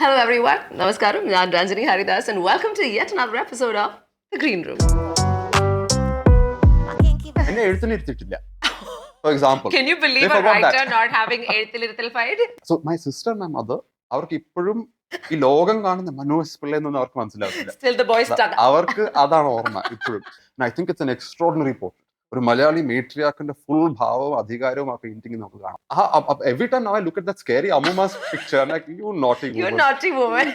Hello everyone, Namaskaram, I'm Ranjani Haridas and welcome to yet another episode of The Green Room. എന്നെ എഴുത്തിനിരുത്തിയിട്ടില്ല. For example, Can you believe they a forgot writer that. not having എഴുത്തിലിരുത്തൽ fight? So my sister and my mother, അവർക്ക് ഇപ്പോഴും ഈ ലോകം കാണുന്ന മനോജ് പിള്ളை എന്നൊന്നും അവർക്ക് മനസ്സിലാവില്ല. Still the boy stuck. അവർക്ക് അതാണ് ഓർമ്മ ഇപ്പോഴും. And I think it's an extraordinary portrait. ഒരു മലയാളി മേട്രിയാക്കിന്റെ ഫുൾ ഭാവവും അധികാരവും ആ പെയിന്റിംഗ് നമുക്ക് കാണാം. Every time now I look at that scary Ammuma's picture, I'm like, you naughty woman. You naughty woman.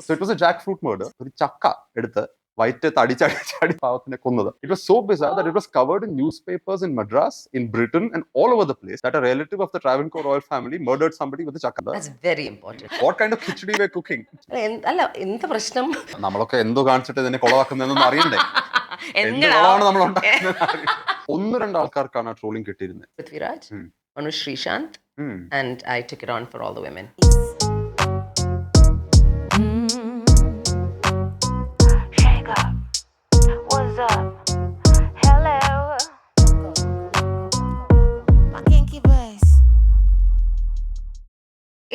So it was a jackfruit murder. ഒരു ചക്ക എടുത്ത് വൈറ്റ് തടിച്ചടി പാവത്തിനെ കൊന്നത്. It was so bizarre that it was covered in newspapers in Madras, in Britain and all over the place that a relative of the Travancore royal family murdered somebody with a chakka. That's very important. What kind of khichdi were cooking? അല്ല എന്ത് പ്രശ്നം? നമ്മളൊക്കെ എന്തോ കാണിച്ചിട്ട് ഇതിനെ കൊളവാക്കുന്നതെന്നൊന്നും അറിയണ്ടേ? എന്താണ് നമ്മൾ ഉണ്ടാക്കുന്നത്? ഒന്ന് രണ്ട് ആൾക്കാർക്കാണ് trawling കിട്ടിയിരുന്നത്. Prithviraj, Anush Srishant, and I took it on for all the women.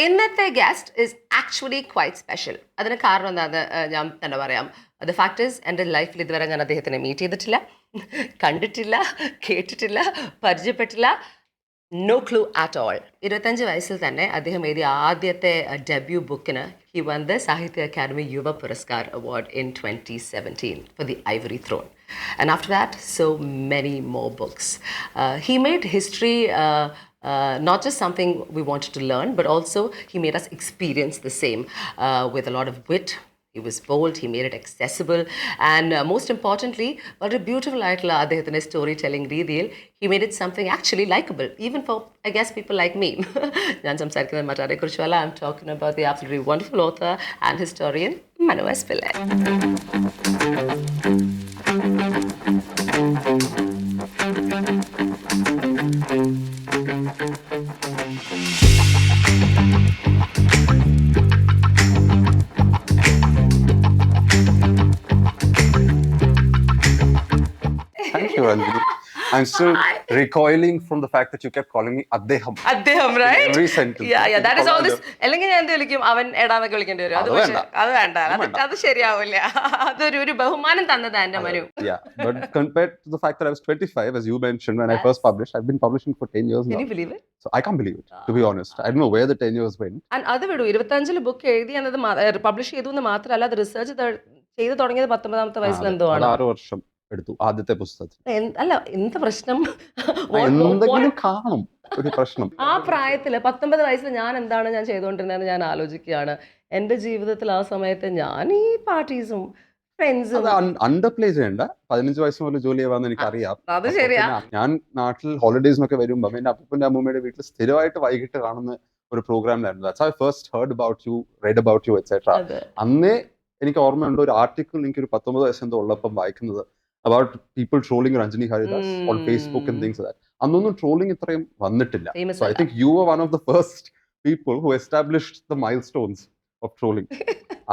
ഇന്നത്തെ guest is actually quite special. അതിന് കാരണം എന്താണെന്ന് ഞാൻ തന്നെ പറയാം. ദ ഫാക്ട് ഇസ് എൻ്റെ ലൈഫിൽ ഇതുവരെ ഞാൻ അദ്ദേഹത്തിനെ മീറ്റ് ചെയ്തിട്ടില്ല, കണ്ടിട്ടില്ല, കേട്ടിട്ടില്ല, പരിചയപ്പെട്ടില്ല. No clue at all. 25 വയസ്സിൽ തന്നെ അദ്ദേഹം എഴുതിയ ആദ്യത്തെ ഡെബ്യൂ ബുക്കിന് he won the Sahitya Akademi Yuva Puraskar award in 2017 for the ivory throne. And after that, so many more books. He made history not just something we wanted to learn, but also he made us experience the same with a lot of wit. He was bold, he made it accessible, and most importantly, what a beautiful അദ്ദേഹത്തിന്റെ storytelling രീതിയിൽ he made it something actually likable, even for, I guess, people like me. ഞാൻ സംസാരിക്കുന്നത് മറ്റാരെ കുറിച്ചല്ല. I'm talking about the absolutely wonderful author and historian Manu S. Pillai. Thank you, Ranjini. I'm still recoiling from the fact that you kept calling me Addeham. Addeham, right? Every sentence. Yeah, that is all this. അല്ലെങ്കിൽ ഞാൻ എന്ത് വിളിക്കും, അവൻ എടാന്നൊക്കെ വിളിക്കേണ്ടി വരും. അത് വേണ്ട, അത് ശരിയാവില്ല. അതൊരു ബഹുമാനം തന്നതാ എന്റെ Manu. Yeah, but compared to the fact that I was 25, as you mentioned, when I first published, I've been publishing for 10 years now. Can you believe it? So I can't believe it, to be honest. I don't know where the 10 years went. അത് വിടൂ, 25 book എഴുതി എന്നത് publish ചെയ്തു എന്ന് മാത്രമല്ല, അത് research ചെയ്ത് തുടങ്ങിയത് 19ാമത്തെ വയസ്സിൽ എന്തോ ആണ്. 6 വർഷം എടുത്തു ആദ്യത്തെ പുസ്തകത്തിൽ. അല്ല എന്ത് പ്രശ്നം? എന്തെങ്കിലും കാണും ഒരു പ്രശ്നം. ആ പ്രായത്തില് 19 വയസ്സിൽ ഞാൻ എന്താണ് ഞാൻ ചെയ്തുകൊണ്ടിരുന്നതെന്ന് ഞാൻ ആലോചിക്കുകയാണ്. എന്റെ ജീവിതത്തിൽ ആ സമയത്ത് ഞാൻ ഈ പാർട്ടീസും ഫ്രണ്ട്സും അണ്ടർപ്ലേ ചെയ്യണ്ട. 15 വയസ്സ് മുതൽ ജോലി ചെയ്യാന്ന് എനിക്കറിയാം. അത് ശരിയാ. ഞാൻ നാട്ടിൽ ഹോളിഡേസിനൊക്കെ വരുമ്പോ എന്റെ അപ്പൂപ്പന്റെ അമ്മൂമ്മയുടെ വീട്ടിൽ സ്ഥിരമായിട്ട് വൈകിട്ട് കാണുന്ന ഒരു പ്രോഗ്രാമിലായിരുന്നു. That's how I first heard about you, read about you, etc. അന്നേ എനിക്ക് ഓർമ്മയുണ്ട് ഒരു ആർട്ടിക്കിൾ എനിക്ക് ഒരു 19 വയസ്സെന്തോ ഉള്ളപ്പം വായിക്കുന്നത് about people trolling Ranjani Haridas on Facebook and things like that. അന്നൊന്നും ട്രോളിംഗ് ഇത്രയും വന്നിട്ടില്ല. So I think you were one of the first people who established the milestones of trolling.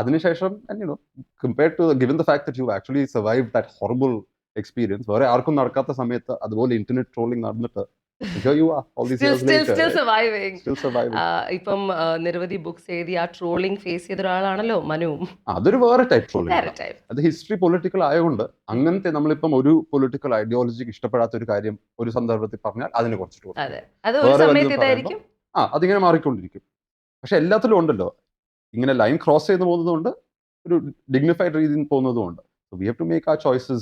അതിനുശേഷം, and you know, compared to given the fact that you actually survived that horrible experience, വേറെ ആർക്കും നടക്കാത്ത സമയത്ത് അതുപോലെ internet trawling നടന്നിട്ട് here you are all these years later. Still surviving. ഇപ്പം നിരവധി books എഴുതി ആ ട്രോളിംഗ് ഫേസ് ചെയ്ത ഒരാളാണല്ലോ മനു. അതൊരു വേറെ ടൈപ്പ് ട്രോളിംഗ്. അത് ഹിസ്റ്ററി പൊളിറ്റിക്കൽ ആയതുകൊണ്ട് അങ്ങനത്തെ നമ്മളിപ്പം ഒരു പൊളിറ്റിക്കൽ ഐഡിയോളജിക്ക് ഇഷ്ടപ്പെടാത്ത ഒരു കാര്യം ഒരു സന്ദർഭത്തിൽ പറഞ്ഞാൽ അതിനെ കുറച്ചിട്ട് അതിങ്ങനെ മാറിക്കൊണ്ടിരിക്കും. പക്ഷെ എല്ലാത്തിലും ഉണ്ടല്ലോ ഇങ്ങനെ ലൈൻ ക്രോസ് ചെയ്ത് പോകുന്നതുകൊണ്ട് ഒരു ഡിഗ്നിഫൈഡ് രീതിയിൽ പോകുന്നതുകൊണ്ട്. So we have to make our choices,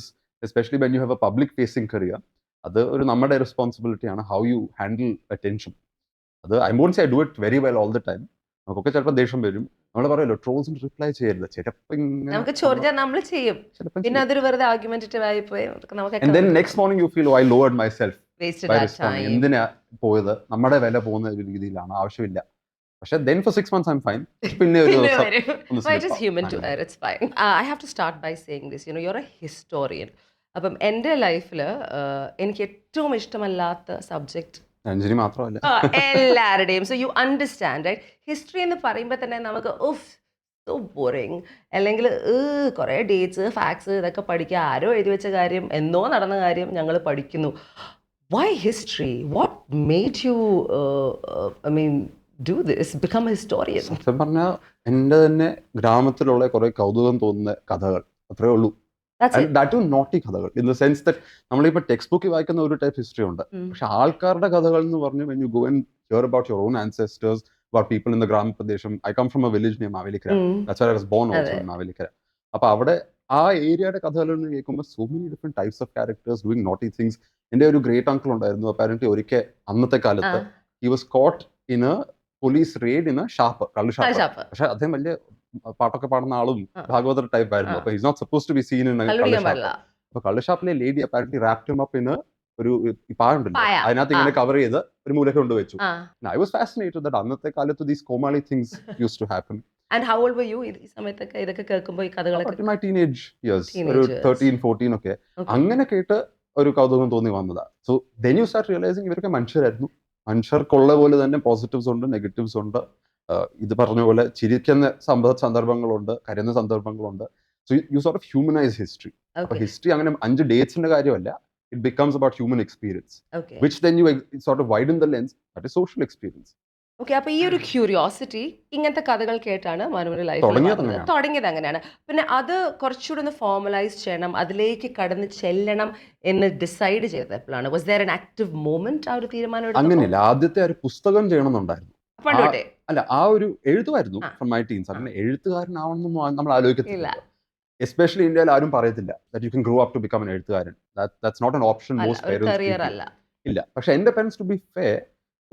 especially when you have a public facing career. അത് ഒരു നമ്മുടെ റെസ്പോൺസിബിലിറ്റി ആണ്. How you handle attention. അത് I won't say I do it very well all the time. നമുക്കൊക്കെ ചിലപ്പോൾ ദേഷ്യം വരും. നമ്മൾ പറയല്ലോ ട്രോൾസിന് റിപ്ലൈ ചെയ്യരുത്, ചിലപ്പോൾ നമുക്ക് ചോദിച്ചാൽ നമ്മൾ ചെയ്യും, പിന്നെ അതൊരു വെറുതെ ആർഗ്യുമെന്റേറ്റീവ് ആയി പോയി. And then next morning you feel, oh, I lowered myself by responding. എന്തിനാ പോയത്, നമ്മുടെ വില പോകുന്ന ഒരു രീതിയിലാണ്, ആവശ്യമില്ല. പക്ഷെ then for 6 months I'm fine. പിന്നെ ഒരു it is human to err, it's fine. I have to start by saying this, you know, you're a historian. അപ്പം എൻ്റെ ലൈഫിൽ എനിക്ക് ഏറ്റവും ഇഷ്ടമല്ലാത്ത സബ്ജക്റ്റ് രഞ്ജിനി മാത്രമല്ല എല്ലാവരുടെയും. So you understand, right? History എന്ന് പറയുമ്പോൾ തന്നെ നമുക്ക് സോ ബോറിങ്, അല്ലെങ്കിൽ കുറേ ഡേറ്റ്സ് ഫാക്ട്സ് ഇതൊക്കെ പഠിക്കുക, ആരോ എഴുതി വെച്ച കാര്യം, എന്നോ നടന്ന കാര്യം ഞങ്ങൾ പഠിക്കുന്നു. Why history? What made you, do this, become a historian? സത്യം പറഞ്ഞാൽ എൻ്റെ തന്നെ ഗ്രാമത്തിലുള്ള കുറെ കൗതുകം തോന്നുന്ന കഥകൾ അത്രേ ഉള്ളൂ. That's it. ദാറ്റ് നോട്ടി കഥകൾ ഇൻ ദ സെൻസ് ദാറ്റ് നമ്മളിപ്പോൾ ടെക്സ്റ്റ് ബുക്കിൽ വായിക്കുന്ന ഒരു ടൈപ്പ് ഹിസ്റ്ററി ഉണ്ട്. പക്ഷെ ആൾക്കാരുടെ കഥകൾ എന്ന് പറഞ്ഞു when you go and hear about your own ancestors, about people in the ഗ്രാമപ്രദേശം. I come from a village near Mavelikara. That's where I was born also in Mavelikara. അപ്പൊ അവിടെ ആ ഏരിയയുടെ കഥകളിൽ നിന്ന് കേൾക്കുമ്പോൾ so many different types of characters doing naughty things. എൻ്റെ ഒരു ഗ്രേറ്റ് അങ്കിൾ ഉണ്ടായിരുന്നു. അപ്പാരന്റ്ലി ഒരിക്കൽ അന്നത്തെ കാലത്ത് he was caught in a police raid in a shop, കള്ളുഷാപ്പ്. പക്ഷെ അദ്ദേഹം വലിയ പാട്ടൊക്കെ പാടുന്ന ആളും ഭാഗവതർ ടൈപ്പ് ആയിരുന്നു. അപ്പൊ he's not supposed to be seen in a കള്ളുഷാപ്പ്. അപ്പൊ കള്ളുഷാപ്പിലെ lady apparently wrapped him up in a ഒരു പായുണ്ടല്ലോ, അതിനകത്ത് ഇങ്ങനെ കവർ ചെയ്ത് ഒരു മൂലക്ക് കൊണ്ടുവച്ചു. I was fascinated that അന്നത്തെ കാലത്ത് these Komali things used to happen. And how old were you ഈ സമയത്തൊക്കെ ഇതൊക്കെ കേൾക്കുമ്പോൾ ഈ കഥകളൊക്കെ? In my teenage years, ഒരു 13-14 ഒക്കെ അങ്ങനെ കേട്ട് ഒരു കൗതുകം തോന്നി വന്നതാ. So then you start realizing ഇവരൊക്കെ മനുഷ്യരായിരുന്നു. മനുഷ്യർക്കുള്ള പോലെ തന്നെ പോസിറ്റീവ്സ് ഉണ്ട്, നെഗറ്റീവ്സ് ഉണ്ട്. ഇത് പറഞ്ഞ പോലെ ചിരിക്കുന്ന സന്ദർഭങ്ങളുണ്ട്, കരയുന്ന സന്ദർഭങ്ങളുണ്ട്. So you sort of humanise history. അപ്പൊ ഹിസ്റ്ററി അങ്ങനെ 5 ഡേറ്റ്സിന്റെ കാര്യമല്ല. It becomes about human experience, which then you sort of widen the lens. That is social experience. Okay, അപ്പൊ ഈ ഒരു ക്യൂരിയോസിറ്റി ഇങ്ങനത്തെ കഥകൾ കേട്ടാണ് മനുവിന്റെ ലൈഫിൽ തുടങ്ങിയത്. അങ്ങനെയാണ്. പിന്നെ അത് കുറച്ചുകൂടെ ഒന്ന് ഫോർമലൈസ് ചെയ്യണം, അതിലേക്ക് കടന്ന് ചെല്ലണം എന്ന് ഡിസൈഡ് ചെയ്തത് എപ്പോഴാണ്? Was there an active moment ആ ഒരു തീരുമാനം? അങ്ങനെയല്ല, ആദ്യത്തെ ഒരു പുസ്തകം ചെയ്യണമെന്നുണ്ടായിരുന്നു. പണ്ടോട്ടെ അല്ല, ആ ഒരു എഴുതുമായിരുന്നു ഫ്രം മൈ ടീൻസ്. അങ്ങനെ എഴുത്തുകാരനാവണമെന്നൊന്നും നമ്മൾ ആലോചിക്കത്തില്ല. എസ്പെഷ്യലി ഇന്ത്യയിൽ ആരും പറയത്തില്ല that you can grow up to become an എഴുത്തുകാരൻ. That's not an option most parents ഇല്ല. പക്ഷെ എൻ്റെ parents to be fair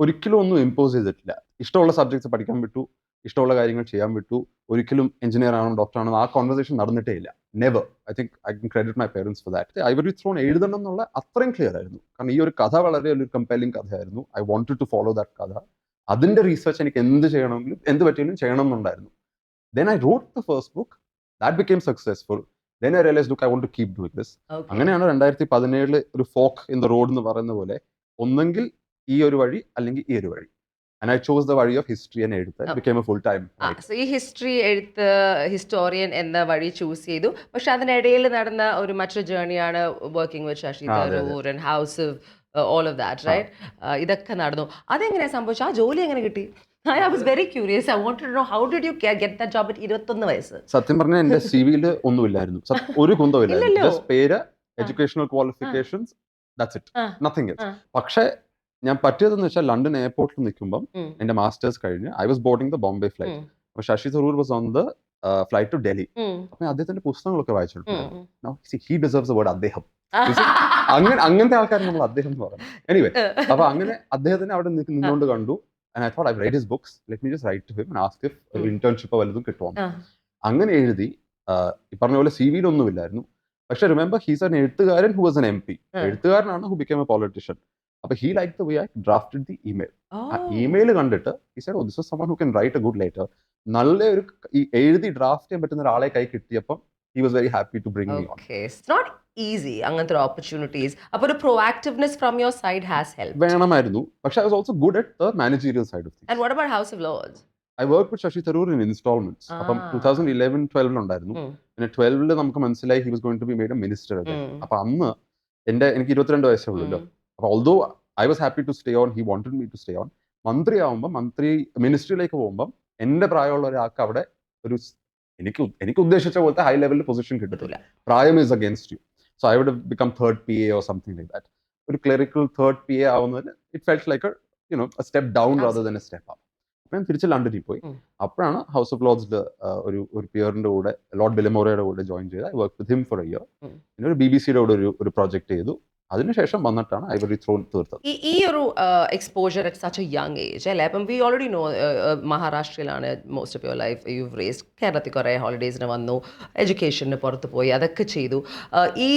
ഒരിക്കലും ഒന്നും ഇമ്പോസ് ചെയ്തിട്ടില്ല. ഇഷ്ടമുള്ള സബ്ജക്ട്സ് പഠിക്കാൻ വിട്ടു, ഇഷ്ടമുള്ള കാര്യങ്ങൾ ചെയ്യാൻ വിട്ടു. ഒരിക്കലും എഞ്ചിനീയർ ആണോ ഡോക്ടർ ആണോ ആ കോൺവെർസേഷൻ നടന്നിട്ടേ ഇല്ല. Never. I think I can credit my parents for that. Ivory throne എഴുതണം എന്നുള്ള അത്രയും ക്ലിയർ ആയിരുന്നു. കാരണം ഈ ഒരു കഥ വളരെ ഒരു കമ്പെല്ലിംഗ് കഥയായിരുന്നു. I wanted to follow that കഥ. അതിന്റെ റീസെർച്ച് എനിക്ക് എന്ത് ചെയ്യണമെങ്കിലും എന്ത് പറ്റിയാലും ചെയ്യണം എന്നുണ്ടായിരുന്നു. Then I wrote the first book. That became successful. Then I realized, look, I want to keep doing this. അങ്ങനെയാണ് 2017 ഒരു ഫോക്ക് ഇൻ ദ റോഡ് എന്ന് പറയുന്ന പോലെ ഒന്നെങ്കിൽ ഈ ഒരു വഴി അല്ലെങ്കിൽ ഈ ഒരു വഴി. And I chose the വഴി of history and എഴുത്ത്. It became a full time. So ഈ ഹിസ്റ്ററി എഴുത്ത് ഹിസ്റ്റോറിയൻ എന്ന വഴി ചൂസ് ചെയ്തു. പക്ഷെ അതിനിടയിൽ നടന്ന ഒരു മറ്റൊരു ജേർണിയാണ് working with Shashi Tharoor and house of all of that, right? ഇതൊക്കെ നടന്നു. അതെങ്ങനെയാ സംഭവിച്ചു? ആ ജോലി എങ്ങനെ കിട്ടി? I was very curious. I wanted to know how did you get that job at 21 വയസ്സ്? സത്യം പറഞ്ഞാൽ എന്റെ സിവിയിൽ ഒന്നുമില്ലായിരുന്നു, ഒരു കുന്തമില്ലായിരുന്നു. ജസ്റ്റ് പേര്, educational qualifications, that's it, nothing else. പക്ഷേ ഞാൻ പറ്റിയതെന്ന് വെച്ചാൽ ലണ്ടൻ എയർപോർട്ടിൽ നിൽക്കുമ്പം എന്റെ മാസ്റ്റേഴ്സ് കഴിഞ്ഞ് I was boarding the Bombay flight. അപ്പൊ Shashi Tharoor was on the flight to Delhi. അപ്പൊ അദ്ദേഹത്തിന്റെ പുസ്തകങ്ങളൊക്കെ വായിച്ചിട്ടുണ്ട്. ഹി ഡിസേർവ്സ് ദ വേർഡ് അദ്ദേഹം. അങ്ങനത്തെ ആൾക്കാർ നമ്മൾ അദ്ദേഹം എന്ന് പറയുന്നത്. എനിവേ, അപ്പൊ അങ്ങനെ അദ്ദേഹത്തിന് അവിടെ നിന്നുകൊണ്ട് കണ്ടു. And I thought, I've read his books. Let me just write to him and ask if an internship വല്ലതും കിട്ടുമോ. അങ്ങനെ എഴുതി. ഈ പറഞ്ഞ പോലെ സിവിയിൽ ഒന്നുമില്ലായിരുന്നു. പക്ഷെ റിമെമ്പർ, ഹീസ് ആൻ എഴുത്തുകാരൻ ഹു വാസ് എൻ MP. എഴുത്തുകാരനാണ് ഹു ബിക്കേം എ പൊളിറ്റീഷ്യൻ. അപ്പൊ he liked the way I drafted the email. ആ ഇമെയിൽ കണ്ടിട്ട് he said, oh, this is someone who can write a good letter. നല്ല ഒരു എഴുതി draft ചെയ്യാൻ പറ്റുന്ന ഒരാളെ കൈ കിട്ടിയപ്പം he was very happy to bring me on. Okay, it's not easy അങ്ങനത്തെ opportunities. അപ്പോൾ ഒരു proactiveness from your side has helped. വേണമായിരുന്നു. പക്ഷെ I was also good at the managerial side of things. And what about House of Lords? I worked with Shashi Tharoor in installments. അപ്പം 2011-12 ഉണ്ടായിരുന്നു. പിന്നെ 12 നമുക്ക് മനസ്സിലായി he was going to be made a minister again. അപ്പൊ അന്ന് എനിക്ക് 22 വയസ്സേ ഉള്ളൂ. അപ്പൊ although I was happy to stay on, he wanted me to stay on. മന്ത്രിയാവുമ്പം മിനിസ്ട്രിയിലേക്ക് പോകുമ്പം എന്റെ പ്രായമുള്ള ഒരാൾക്ക് അവിടെ ഒരു എനിക്ക് ഉദ്ദേശിച്ച പോലത്തെ ഹൈ ലെവലിൽ പൊസിഷൻ കിട്ടത്തില്ല. പ്രായം is against you. So I would have become third PA or something like that. ഒരു ക്ലറിക്കൽ third PA ആവുന്നതിന് it felt like a step down rather than a step up. അപ്പം ഞാൻ തിരിച്ച് ലണ്ടനിൽ പോയി. അപ്പോഴാണ് ഹൗസ് ഓഫ് ലോർഡ്സിൽ ഒരു പിയറിന്റെ കൂടെ, ലോർഡ് ബിലമോറയുടെ കൂടെ ജോയിൻ ചെയ്ത്. I work with him for A year. പിന്നെ ഒരു BBC-യുടെ കൂടെ ഒരു പ്രോജക്ട് ചെയ്തു. അതിനുശേഷം വന്നിട്ടാണ് ഐവറി ത്രോൺ തീർത്തത്. ഈ ഒരു exposure at such a young age അല്ലേ? അപ്പം വി ഓൾറെഡി നോ മഹാരാഷ്ട്രയിലാണ് most of your life you raised. കേരളത്തിൽ കുറേ ഹോളിഡേയ്സിന് വന്നു, എഡ്യൂക്കേഷന് പുറത്ത് പോയി, അതൊക്കെ ചെയ്തു. ഈ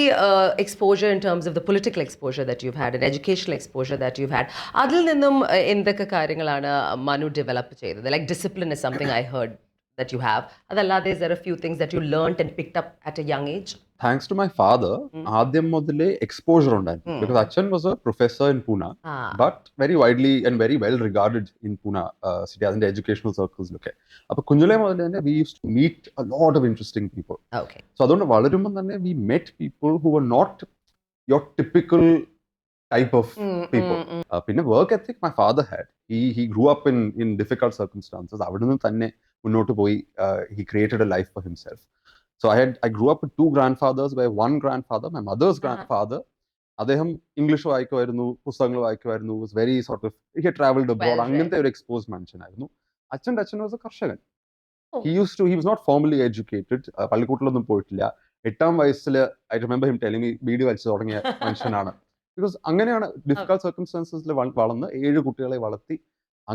exposure in terms of the political exposure that you had, educational exposure that you had, അതിൽ നിന്നും എന്തൊക്കെ കാര്യങ്ങളാണ് മനു ഡെവലപ്പ് ചെയ്തത്? Like discipline is something I heard that you have. അതല്ലാതെ is there a few things that you learned and picked up at a young age? Thanks to my father, ആദ്യം മുതലേ exposure ഉണ്ടായിരുന്നു. Because അച്ഛൻ was a professor in Pune, but very widely and very well regarded in Pune city, അതിന്റെ educational circles ലൊക്കെ. അപ്പൊ കുഞ്ഞിലേ മുതൽ തന്നെ we used to meet a lot of interesting people. Okay. So അതുകൊണ്ട് വളരുമ്പോൾ തന്നെ we met people who were not your typical type of people. പിന്നെ work ethic my father had. He grew up in difficult circumstances. അവിടുന്ന് തന്നെ മുന്നോട്ട് പോയി he created A life for himself. So I grew up with two grandfathers, where one grandfather, my mother's grandfather, അദ്ദേഹം English വായിക്കുമായിരുന്നു, പുസ്തകങ്ങൾ വായിക്കുമായിരുന്നു, was very sort of he had travelled abroad, അങ്ങനത്തെ ഒരു എക്സ്പോസ് മനുഷ്യനായിരുന്നു. അച്ഛൻ്റെ അച്ഛൻ വാസ് എ കർഷകൻ. He was not formally educated, പള്ളിക്കൂട്ടിലൊന്നും പോയിട്ടില്ല. 8ാം വയസ്സിൽ I remember him telling me beedi വലിച്ചു തുടങ്ങിയ മനുഷ്യനാണ്. ബിക്കോസ് അങ്ങനെയാണ് ഡിഫിക്കൽട്ട് സർക്കംസ്റ്റാൻസസിൽ വളർന്ന് 7 കുട്ടികളെ വളർത്തി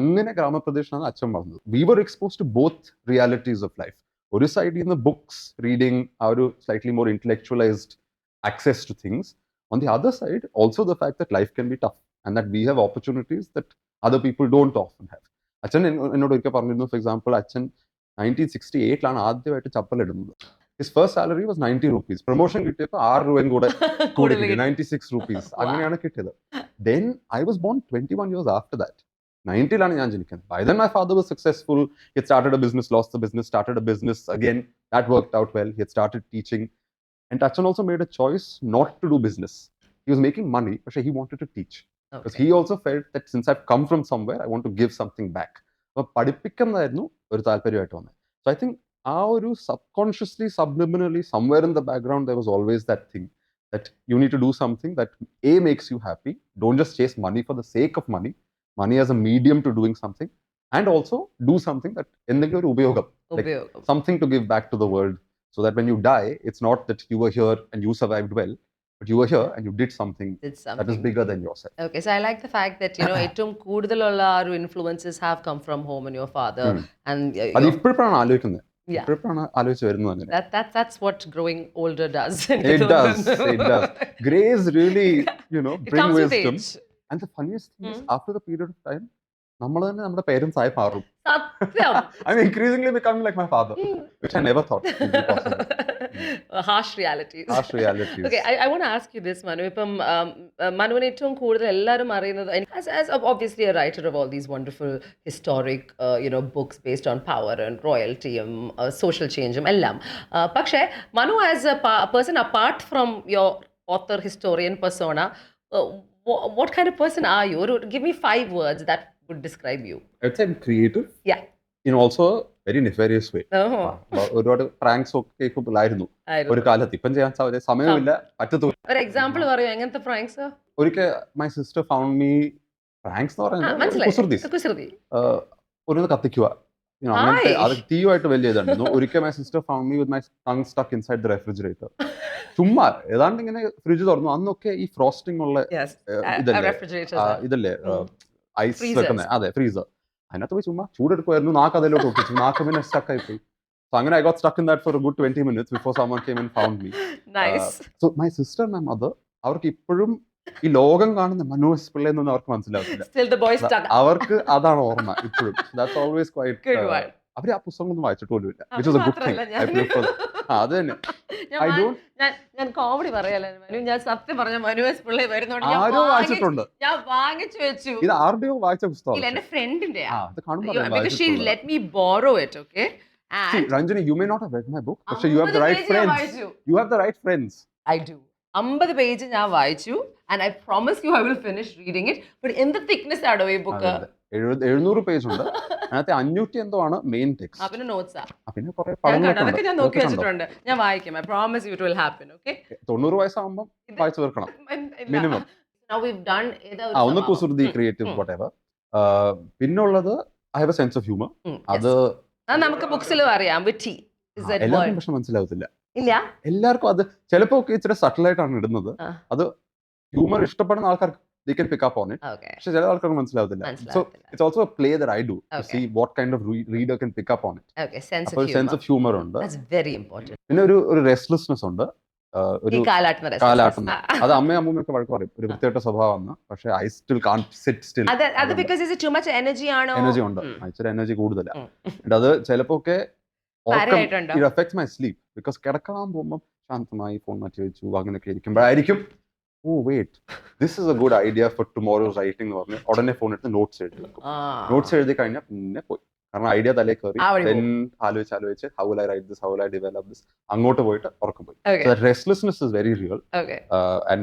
അങ്ങനെ ഗ്രാമപ്രദേശത്താണ് അച്ഛൻ വളർന്നത്. We were expose to both realities of life. ഒരു സൈഡിൽ നിന്ന് ബുക്സ് റീഡിങ്, ആ ഒരു slightly more intellectualised access to things. On the other side, also the fact that life can be tough and that we have opportunities that other people don't often have. അച്ഛൻ എന്നോട് ഒരിക്കൽ പറഞ്ഞിരുന്നു, for example, അച്ഛൻ 1968 ആദ്യമായിട്ട് ചപ്പൽ ഇടുന്നത്. His first salary was 90 rupees. Promotion കിട്ടിയപ്പോൾ 6 രൂപയും കൂടെ കിട്ടി, 96 rupees. അങ്ങനെയാണ് കിട്ടിയത്. Then I was born 21 years after that. 90 ഞാൻ ജനിക്കുന്നത്. By then my father was successful. He had started a business, lost the business, started a business again. That worked out well. He had started teaching. And Achan also made a choice not to do business. He was making money, but he wanted to teach. Because he also felt that since I've come from somewhere, I want to give something back. So പഠിപ്പിക്കുന്നതായിരുന്നു ഒരു താല്പര്യമായിട്ട് വന്നത്. So I think ആ ഒരു subconsciously, subliminally, somewhere in the background, there was always that thing that you need to do something that A, makes you happy. Don't just chase money for the sake of money. Money as a medium to doing something. And also do something that എന്തെങ്കിലും ഒരു ഉപയോഗം, like something to give back to the world. So that when you die, it's not that you were here and you survived well, but you were here and you did something that is bigger than yourself. Okay, so I like the fact that, you know, ഏറ്റവും കൂടുതലുള്ള ആ ഒരു influences have come from home and your father. And അത് ഇപ്പോഴാണ് ആലോചിക്കുന്നത്. ഇപ്പോഴാണ് ആലോചിച്ച് വരുന്നത് അങ്ങനെ. That's what growing older does. It does. Grace really, you know, bring wisdom. And the funniest thing is, after a period of time, നമ്മൾ തന്നെ നമ്മുടെ പേരൻസ് ആയി മാറും. I'm increasingly becoming like my father, which I never thought would be possible. Harsh realities. Okay, I want to ask you this, Manu. ഇപ്പം മനുവിന് ഏറ്റവും കൂടുതൽ എല്ലാവരും അറിയുന്നത്, as obviously a writer of all these wonderful historic books based on power and royalty, social change എല്ലാം. പക്ഷേ Manu, as a person apart from your author historian persona, what kind of person are you? Give me 5 words that would describe you. I'd say I'm creative. Yeah. In also a very nefarious way. ഒരുപാട് pranks ഒക്കെ ആയിരുന്നു ഒരു കാലത്ത്. ഇപ്പം ചെയ്യാൻ സമയമില്ല, പറ്റത്തുമില്ല. ഒരു example പറയൂ, എങ്ങനത്തെ പ്രാങ്ക്സ്? ഒരിക്കൽ my sister found me, pranks എന്ന് പറയുന്നത് കുസൃതി, ഒരു കത്തിക്കുക, അങ്ങനത്തെ അത് തീയുമായിട്ട് വലിയ ഇതായിരുന്നു. ഒരിക്കൽ my sister found me with my tongue stuck inside the refrigerator. ചുമ്മാ ഏതാണ്ട് ഇങ്ങനെ ഫ്രിഡ്ജ് തുറന്നു. അന്നൊക്കെ ഈ ഫ്രോസ്റ്റിംഗ് ഉള്ള ഇതല്ലേ ഐസ് വെക്കുന്നത്, അതെ, ഫ്രീസർ. അതിനകത്ത് പോയി ചുമ്മാ ചൂടെടുക്കുമായിരുന്നു, നാക്ക് അതിലോട്ട് ഒട്ടിച്ചു, നാക്ക് പിന്നെ സ്റ്റക്ക് ആയി പോയി. So അങ്ങനെ I got stuck in that for a good 20 minutes before someone came and found me. Nice. So my sister and my mother, അവർക്ക് ഇപ്പോഴും ഈ ലോകം കാണുന്ന മനു എസ് പിള്ള എന്നൊന്നും അവർക്ക് മനസ്സിലാവില്ല. Still the boy stuck. അവർക്ക് അതാണ് ഓർമ്മ ഇപ്പോഴും. That's always quite good one. അവര് ആ പുസ്തകമൊന്നും വായിച്ചിട്ട് പോലുമില്ല, which is a good thing. അത് തന്നെ. ഞാൻ കോമഡി പറയാലോ മനു, ഞാൻ സത്യം പറഞ്ഞ മനു എസ് പിള്ള വരുന്നോണ്ട് ആരോ വായിച്ചിട്ടുണ്ട്, ഞാൻ വാങ്ങിച്ചു വെച്ചു. ഇത് ആരുടെയോ വായിച്ച പുസ്തകം, എന്റെ ഫ്രണ്ടിന്റെ. Because she let me borrow it, okay? See, Ranjani, you may not have read my book, but you have the right friends. You have the right friends. I do. 50 page ഞാൻ വായിച്ചു, and I promise you I will finish reading it. But in the thickness ആടോ ഈ book. 700 page ഉണ്ട്. അതിനകത്ത് 500 എന്തോ ആണ് main text. പിന്നെ നോട്ട്സാ. പിന്നെ കുറേ പടങ്ങളൊക്കെ അതൊക്കെ ഞാൻ നോക്കി വെച്ചിട്ടുണ്ട്. ഞാൻ വായിക്കാം. I promise you it will happen, okay? 90 വയസ്സാകുമ്പോൾ വായിച്ചു തീർക്കണം മിനിമം. Now we've done ഒന്ന് കുസൃതി, ക്രിയേറ്റീവ്, whatever. പിന്നുള്ളത് I have a sense of humor. അത് നമുക്ക് ബുക്സിലും അറിയാം. വിറ്റി എല്ലാവർക്കും പക്ഷെ മനസ്സിലാവത്തില്ല. ഇല്ല, എല്ലാവർക്കും അത് ചിലപ്പോ ഇച്ചിരി സട്ടിലായിട്ടാണ് ഇടുന്നത്. അത് ഹ്യൂമർ ഇഷ്ടപ്പെടുന്ന ആൾക്കാർക്ക് they can pick up on it. പക്ഷെ ചില ആൾക്കാർക്ക് മനസ്സിലാവത്തില്ല. So it's also a play that I do to see what kind of reader can pick up on it. Okay, sense of humor ഉണ്ട്. That's very important. പിന്നെ ഒരു restlessness ഉണ്ട്, ഒരു കാലാട്ടുന്ന. അത് അമ്മയും അമ്മൂമ്മയൊക്കെ വഴക്ക് പറയും, ഒരു വൃത്തികെട്ട സ്വഭാവമാണ്. പക്ഷെ I still can't sit still. അത് because is it too much energy ആണോ? എനർജി ഉണ്ട്, ഇച്ചിരി എനർജി കൂടുതലാണ്. അത് ചിലപ്പോ ഒക്കെ it affects my sleep because കിടക്കാൻ പോകുമ്പോൾ ശാന്തമായി ഫോൺ മാറ്റി വെച്ചു അങ്ങനെയൊക്കെ ഇരിക്കുമ്പോഴായിരിക്കും oh wait, this is a good idea for tomorrow's writing എന്ന് പറഞ്ഞ് ഉടനെ ഫോൺ എടുത്ത് നോട്ട്സ് എഴുതി വെക്കും. നോട്ട്സ് എഴുതി കഴിഞ്ഞാൽ പിന്നെ പോയി, കാരണം ഐഡിയ തലേ കയറി. then ആലോചിച്ച് how will I write this, how will I develop this, അങ്ങോട്ട് പോയിട്ട് ഉറക്കം പോയി. So that restlessness is very real. And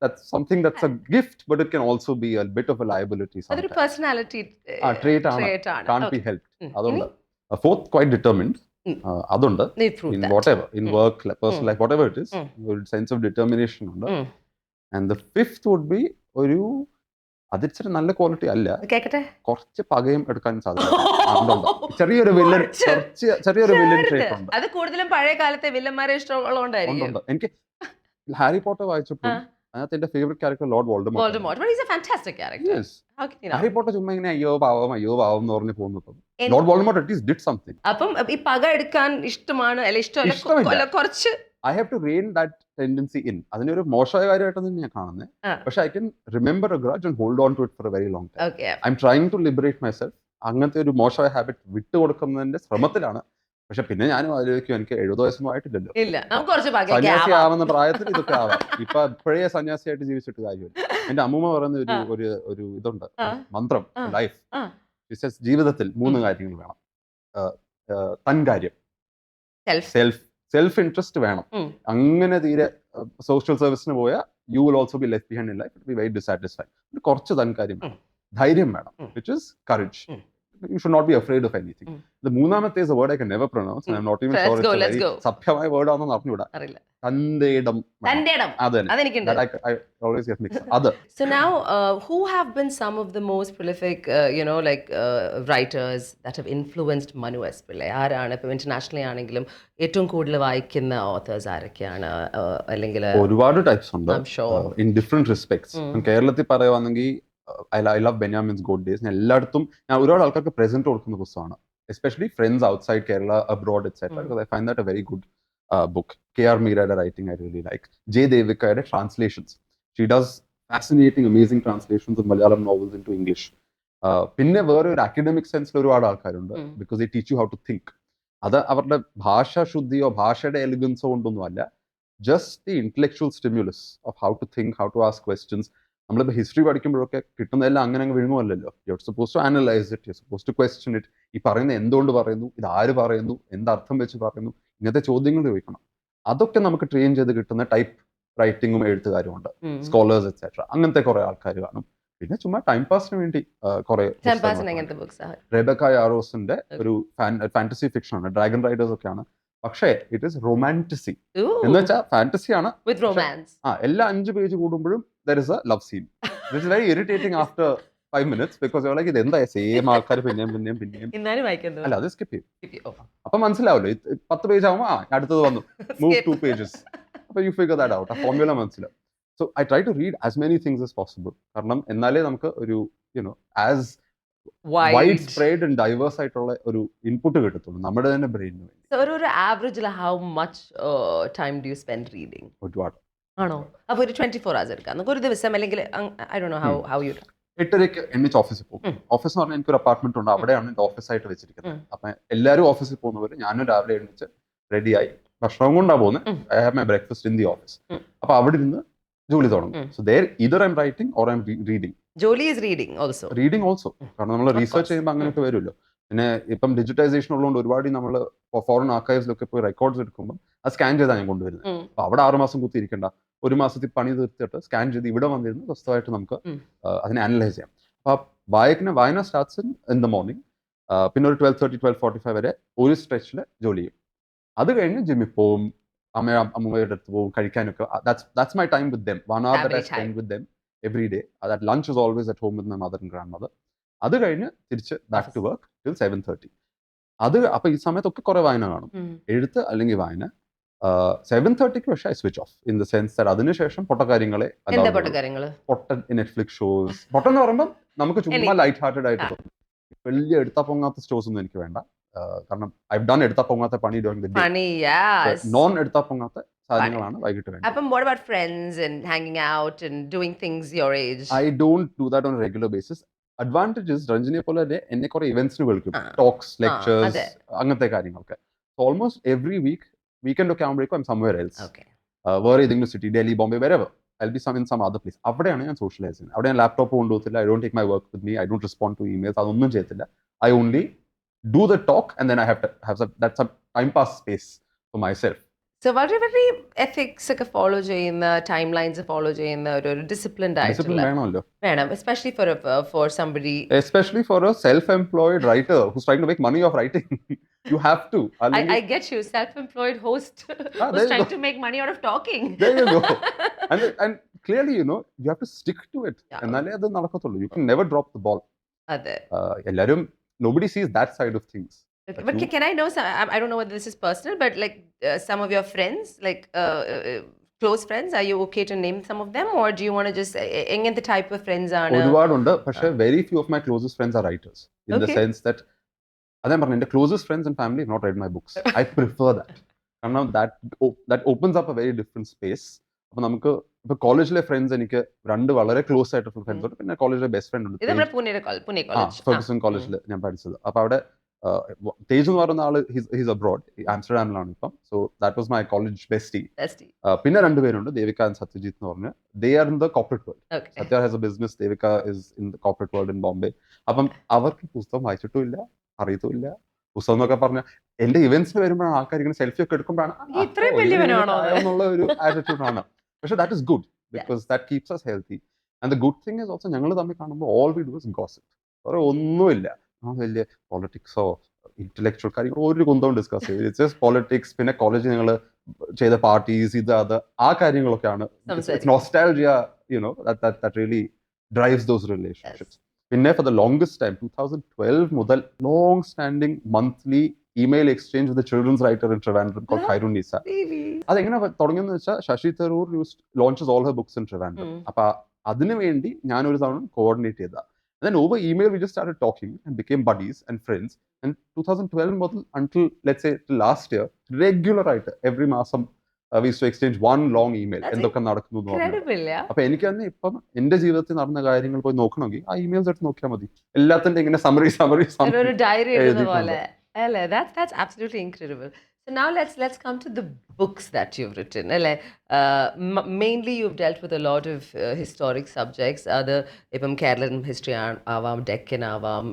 that's something that's a gift, but it can also be a bit of a liability അതൊരു sometimes. Personality Trait ആണ്. Trait ആണ്. Can't be Okay. helped. ഉം. അതുണ്ട്. ഇനി Fourth, quite determined. ഉം. അതുണ്ട്. നീ prove In that. whatever, in ഉം. work, personal ഉം. life, whatever it is, ഉം. ഒരു sense of determination ഉണ്ട്. ഉം. And the fifth would be ഒരു അതിച്ചിരി നല്ല ക്വാളിറ്റി അല്ല, കേക്കട്ടെ. കുറച്ച് പകയും എടുക്കാൻ സാധിക്കും. ചെറിയൊരു വില്ലൻ, ചെറിയൊരു വില്ലൻ ട്രേറ്റ് ഉണ്ട്. അത് കൂടുതലും പഴയ കാലത്തെ വില്ലന്മാരെ ഇഷ്ടമുള്ളതുകൊണ്ടായിരിക്കും. ഉണ്ട്. എനിക്ക് ഹാരി പോട്ടർ വായിച്ചപ്പോൾ അതിനകത്ത് എന്റെ favourite character Lord Voldemort. Voldemort, but he's a fantastic character. Yes. How can you not? Harry Potter ചുമ്മാ ഇങ്ങനെ അയ്യോ പാവം എന്ന് പറഞ്ഞു പോകുന്നത്. Lord Voldemort at least did something. അപ്പം ഈ പക എടുക്കാൻ ഇഷ്ടമാണ് അല്ല ഇഷ്ടമില്ല. ഇഷ്ടമല്ല കുറച്ച് I have to rein that tendency in. അതിനൊരു മോശമായ കാര്യമായിട്ടൊന്നും ഞാൻ കാണുന്നത്. പക്ഷെ I can remember a grudge and hold on to it for a very long time. Okay. I'm trying to liberate myself. അങ്ങനത്തെ ഒരു മോശമായ ഹാബിറ്റ് വിട്ടുകൊടുക്കുന്നതിന്റെ ശ്രമത്തിലാണ്. പക്ഷെ പിന്നെ ഞാനും ആലോചിക്കും, എനിക്ക് 70 വയസ്സൊന്നും ആയിട്ടില്ലല്ലോ. ഇല്ല, നമുക്ക് കുറച്ച് പകയൊക്കെ സന്യാസി ആവാം. ആവുന്ന പ്രായത്തിൽ ഇതൊക്കെ ആവാം. ഇപ്പൊ പഴയ സന്യാസിയായിട്ട് ജീവിച്ചിട്ട് കാര്യമില്ല. എന്റെ അമ്മൂമ്മ പറയുന്ന ഒരു ഇതുണ്ട്, മന്ത്രം, ലൈഫ്. ജീവിതത്തിൽ 3 കാര്യങ്ങൾ വേണം. തൻകാര്യം, സെൽഫ് ഇൻട്രസ്റ്റ് വേണം. അങ്ങനെ തീരെ സോഷ്യൽ സർവീസിന് പോയാൽ you will also be left behind in life, be very dissatisfied. കുറച്ച് തൻകാര്യം വേണം. ധൈര്യം വേണം, which is courage. You should not be afraid of anything. The മൂന്നാമത്തെ is a word I can never pronounce, and I'm not even sure it's a very സഭ്യമായ word ആണെന്ന് അറിഞ്ഞൂടാ. തന്റേടം. അതെനിക്കുണ്ട്. I always get mixed up. So now, who have been some of the most prolific, writers that have influenced Manu S. Pillai? ആരാണ് ഇപ്പൊ internationally ആണെങ്കിലും ഏറ്റവും കൂടുതൽ വായിക്കുന്ന authors ആരൊക്കെയാണ്? അല്ലെങ്കിൽ ഒരുപാട് ടൈപ്സ് ഉണ്ട്, I'm sure. in different respects. കേരളത്തിൽ പറയുവാണെങ്കിൽ I love Benjamin's Good Days. ഞാൻ എല്ലായിടത്തും ഒരുപാട് ആൾക്കാർക്ക് പ്രസന്റ് കൊടുക്കുന്ന പുസ്തകമാണ്, especially friends outside Kerala, abroad etcetera, because I find that a very good book. K.R. Meera'യുടെ writing I really like. J. Devika'യുടെ translations. She does fascinating, amazing translations of Malayalam novels into English. പിന്നെ വേറെ ഒരു academic സെൻസിൽ ഒരുപാട് ആൾക്കാരുണ്ട്, because they teach you how to think. അത് അവരുടെ ഭാഷാശുദ്ധിയോ ഭാഷയുടെ എലിഗൻസോ കൊണ്ടൊന്നും അല്ല, just the intellectual stimulus of how to think, how to ask questions. നമ്മളിപ്പോൾ ഹിസ്റ്ററി പഠിക്കുമ്പോഴൊക്കെ കിട്ടുന്നതെല്ലാം അങ്ങനെ വീഴുമല്ലോ. You are suppose to analyse it, you suppose to question it. ഈ പറയുന്നത് എന്തുകൊണ്ട് പറയുന്നു, ഇത് ആര് പറയുന്നു, എന്തർത്ഥം വെച്ച് പറയുന്നു, ഇങ്ങനത്തെ ചോദ്യങ്ങൾ ചോദിക്കണം. അതൊക്കെ നമുക്ക് ട്രെയിൻ ചെയ്ത് കിട്ടുന്ന ടൈപ്പ് റൈറ്റിങ്ങും എഴുത്തുകാരുമുണ്ട്, സ്കോളേഴ്സ് എക്സെട്ര. അങ്ങനത്തെ കുറെ ആൾക്കാർ കാണും. പിന്നെ ചുമ്മാ ടൈം പാസിന് വേണ്ടി കുറെ റെബക്ക യാറോസിന്റെ ഒരു ഫാന്റസി ഫിക്ഷൻ ആണ്, ഡ്രാഗൺ റൈഡേഴ്സ് ഒക്കെയാണ്. പക്ഷേ ഇറ്റ് ഈസ് റൊമാന്റസി എന്ന് വെച്ചാൽ ഫാന്റസി ആണ്. എല്ലാ 5 പേജ് കൂടുമ്പോഴും there is a love scene, which is very irritating after 5 minutes, because you're like, ഇത് എന്താ സെയിം ആൾക്കാർ പിന്നെയും അല്ല, അത് സ്കിപ്പ് ചെയ്യും. അപ്പൊ മനസ്സിലാവല്ലോ, 10 പേജ് ആവുമ്പോ അടുത്തത് വന്നു, move 2 pages. അപ്പൊ you figure that out. ആ ഫോർമുല മനസ്സിലാവും. So I try to read as many things as possible, കാരണം എന്നാലേ നമുക്ക് ഒരു as wide spread and diverse ആയിട്ടുള്ള ഒരു ഇൻപുട്ട് കിട്ടത്തുള്ളൂ നമ്മുടെ തന്നെ ബ്രെയിനിന് വേണ്ടി. ഒരു ആവറേജിൽ how much time do you spend reading? ഒരുപാട് ആണോ? അപ്പൊ ഒരു 24 hours എടുക്കാം ഒരു ദിവസം, അല്ലെങ്കിൽ I don't know how you 8:30 എണ്ണിച്ച് ഓഫീസിൽ പോകും. ഓഫീസ് എന്ന് പറഞ്ഞാൽ എനിക്കൊരു അപ്പാർട്ട്മെന്റ് ഉണ്ട്, അവിടെയാണ് എന്റെ ഓഫീസായിട്ട് വെച്ചിരിക്കുന്നത്. അപ്പൊ എല്ലാവരും ഓഫീസിൽ പോകുന്നവര് ഞാനും രാവിലെ എണ്ണിച്ച് റെഡിയായി ഭക്ഷണം കൊണ്ടാണ് പോകുന്നത്. I have my breakfast in the office. അപ്പൊ അവിടെ ഇരുന്ന് ജോലി തുടങ്ങും. So there either I'm writing or I'm reading. ജോലി is reading also. Reading also. കാരണം നമ്മൾ റീസെർച്ച് ചെയ്യുമ്പോൾ അങ്ങനെയൊക്കെ വരുമല്ലോ. പിന്നെ ഇപ്പം ഡിജിറ്റൈസേഷൻ ഉള്ളതുകൊണ്ട് ഒരുപാട് നമ്മൾ ഫോറിൻ ആർക്കൈവ്സിലൊക്കെ പോയി റെക്കോർഡ്സ് എടുക്കുമ്പോൾ അത് സ്കാൻ ചെയ്താണ് ഞാൻ കൊണ്ടുവരുന്നത്. അപ്പൊ അവിടെ 6 മാസം കുത്തിയിരിക്കണ്ട, 1 മാസത്തിൽ പണി തീർത്തിട്ട് സ്കാൻ ചെയ്ത് ഇവിടെ വന്നിരുന്ന് സ്വസ്ഥമായിട്ട് നമുക്ക് അതിനെ അനലൈസ് ചെയ്യാം. അപ്പൊ വായന സ്റ്റാർട്ട്സ് ഇൻ ദ മോർണിംഗ്. പിന്നെ ഒരു 12:30 12:45 വരെ ഒരു സ്ട്രെച്ചിൽ ജോലി ചെയ്യും. അത് കഴിഞ്ഞ് ജിമ്മിൽ പോവും, അമ്മയുടെ അടുത്ത് പോകും കഴിക്കാനൊക്കെ. That's my time with them. 1 hour that I spend with them every day. That lunch is always at home with my mother and grandmother. അത് കഴിഞ്ഞ് തിരിച്ച് ബാക്ക് ടു വർക്ക് till 7:30. അപ്പൊ ഈ സമയത്തൊക്കെ കുറെ വായന കാണും, എഴുത്ത് അല്ലെങ്കിൽ വായന. 7:30 പക്ഷേ I switch off, in the sense that അതിനുശേഷം പൊട്ടക്കാര്യങ്ങളെ, പൊട്ടൻ നെറ്റ്ഫ്ലിക്സ് ഷോസ്. പൊട്ടെന്ന് പറയുമ്പോൾ നമുക്ക് ചുമ്മാ ലൈറ്റ് ഹാർട്ടഡ് ആയിട്ട് തോന്നും. വലിയ എടുത്താ പൊങ്ങാത്ത ഷോസ് ഒന്നും എനിക്ക് വേണ്ട, കാരണം ഐ ഡൺ എടുത്താ പൊങ്ങാത്ത പണി ഡ്യൂറിംഗ് ദി ഡേ. നോൺ എടുത്താ പൊങ്ങാത്ത സാധനങ്ങളാണ് വൈകിട്ട് വേണ്ടത്. അപ്പം what about friends and hanging out and doing things your age? I don't do that on a regular basis. Advantages രഞ്ജിനിയെ പോലെ എന്നെ കുറെ ഇവന്റ്സിന് വിളിക്കും, ടോക്സ്, ലെക്ചേഴ്സ്, അങ്ങനത്തെ കാര്യങ്ങളൊക്കെ. ഓൾമോസ്റ്റ് എവറി വീക്കെൻഡ് ഒക്കെ ആകുമ്പോഴേക്കും I'm somewhere else. വേറെ ഏതെങ്കിലും city, Delhi, Bombay, wherever. I'll be in some other place. അവിടെയാണ് ഞാൻ സോഷ്യലൈസ് ചെയ്യുന്നത്. അവിടെ ഞാൻ laptop കൊണ്ടുപോകത്തില്ല. I don't take my work with me. I don't respond to emails. അതൊന്നും ചെയ്യത്തില്ല. I only do the talk and then I have to have that's a time pass space for myself. So വളരെ വളരെ ethics ഒക്കെ follow ചെയ്യുന്ന time lines follow ചെയ്യുന്ന ഒരു disciplined discipline ആയിട്ടുള്ള വേണമല്ലോ, വേണം, especially for somebody. Especially for a self employed writer who's trying to make money of writing. You have to. I get you, self-employed host who's there you trying go. to make money out of talking. There you go. And clearly, you have to stick to it. Yeah. എന്നാലേ അത് നടക്കത്തുള്ളൂ. You can never drop the ball. അതെ. എല്ലാരും, nobody sees that side of things. Okay, but can I know some, I don't know whether this is personal, but like some of your friends, like close friends, are you okay to name some of them, or do you want to just എങ്ങനത്തെ type of friends ആണ്? ഒരുപാടുണ്ട്, പക്ഷേ very few of my closest friends are writers. In the Okay. sense that, അതാ പറഞ്ഞു, എൻ്റെ closest friends and family have not read my books. I prefer that. കാരണം that opens up a very different space. അപ്പൊ നമുക്ക് ഇപ്പൊ കോളേജിലെ friends, എനിക്ക് 2 വളരെ ക്ലോസ് ആയിട്ടുള്ള ഫ്രണ്ട്സ് ഉണ്ട്. പിന്നെ കോളേജിലെ ബെസ്റ്റ് ഫ്രണ്ട് ഉണ്ട്, ഇത് നമ്മുടെ പുനെ കോളേജ്. ഫെർഗുസൺ കോളേജിൽ ഞാൻ പഠിച്ചത്. അപ്പൊ അവിടെ തേജ് എന്ന് പറയുന്ന ആള് ഹിസ് അബ്രോഡ്, ആംസ്റ്റർഡാമിലാണ് ഇപ്പം. So that was my college bestie. പിന്നെ 2 പേരുണ്ട്, ദേവിക ആൻഡ് സത്യജിത്ത് എന്ന് പറഞ്ഞ്. They are in the corporate world. Satya has a business, Devika is in the corporate world in Bombay. അപ്പം അവർക്ക് പുസ്തകം വായിച്ചിട്ടുമില്ല, അറിയത്തുമില്ല. പുസ്തകം എന്നൊക്കെ പറഞ്ഞാൽ എന്റെ ഇവന്റ്സിന് വരുമ്പോഴാണ് ആൾക്കാർ ഇങ്ങനെ സെൽഫി ഒക്കെ എടുക്കുമ്പോഴാണ് ഇത്രയും വലിയവനാണോ എന്നുള്ള ഒരു ആറ്റിറ്റ്യൂഡാണ്. പക്ഷെ that is good because that keeps us healthy. And the good thing is also, ഞങ്ങൾ തമ്മിൽ കാണുമ്പോൾ all we do is gossip. വേറെ ഒന്നുമില്ല. വലിയ പൊളിറ്റിക്സോ ഇന്റലക്ച്വൽ കാര്യങ്ങൾ ഒരു കുന്തവും ഡിസ്കസ് ചെയ്ത്, ഇറ്റ്സ് ജസ്റ്റ് പൊളിറ്റിക്സ്. പിന്നെ കോളേജിൽ ഞങ്ങൾ ചെയ്ത പാർട്ടീസ്, ഇത് അത്, ആ കാര്യങ്ങളൊക്കെയാണ്. Nostalgia, that really drives those relationships. പിന്നെ for the longest time, 2012 മുതൽ long standing monthly email exchange with the children's writer in Trivandrum called Khairun Nisa. അതെങ്ങനെ തുടങ്ങിയെന്ന് വെച്ചാൽ, Sasi Tharoor launches all her books in Trivandrum. അപ്പൊ അതിനു വേണ്ടി ഞാനൊരു തവണ കോർഡിനേറ്റ് ചെയ്ത. Then over email we just started talking and became buddies and friends. And 2012 മുതൽ until let's say last year, regular ആയിട്ട് every മാസം we used to exchange one long email. എന്തൊക്കെ നടക്കുന്നു എന്ന് പറഞ്ഞു. അപ്പൊ എനിക്ക് തന്നെ ഇപ്പം എന്റെ ജീവിതത്തിൽ നടന്ന കാര്യങ്ങൾ പോയി നോക്കണമെങ്കിൽ ആ ഇമെയിൽസ് എടുത്ത് നോക്കിയാൽ മതി. എല്ലാത്തിന്റെ ഇങ്ങനെ സമറി ഒരു ഡയറി എഴുതുന്ന പോലെ. That's absolutely incredible. So now let's come to the books that you've written. Mainly you've dealt with a lot of historic subjects. ഇപ്പം കേരളം ഹിസ്റ്ററി ആവാം, ഡെക്കൻ ആവാം,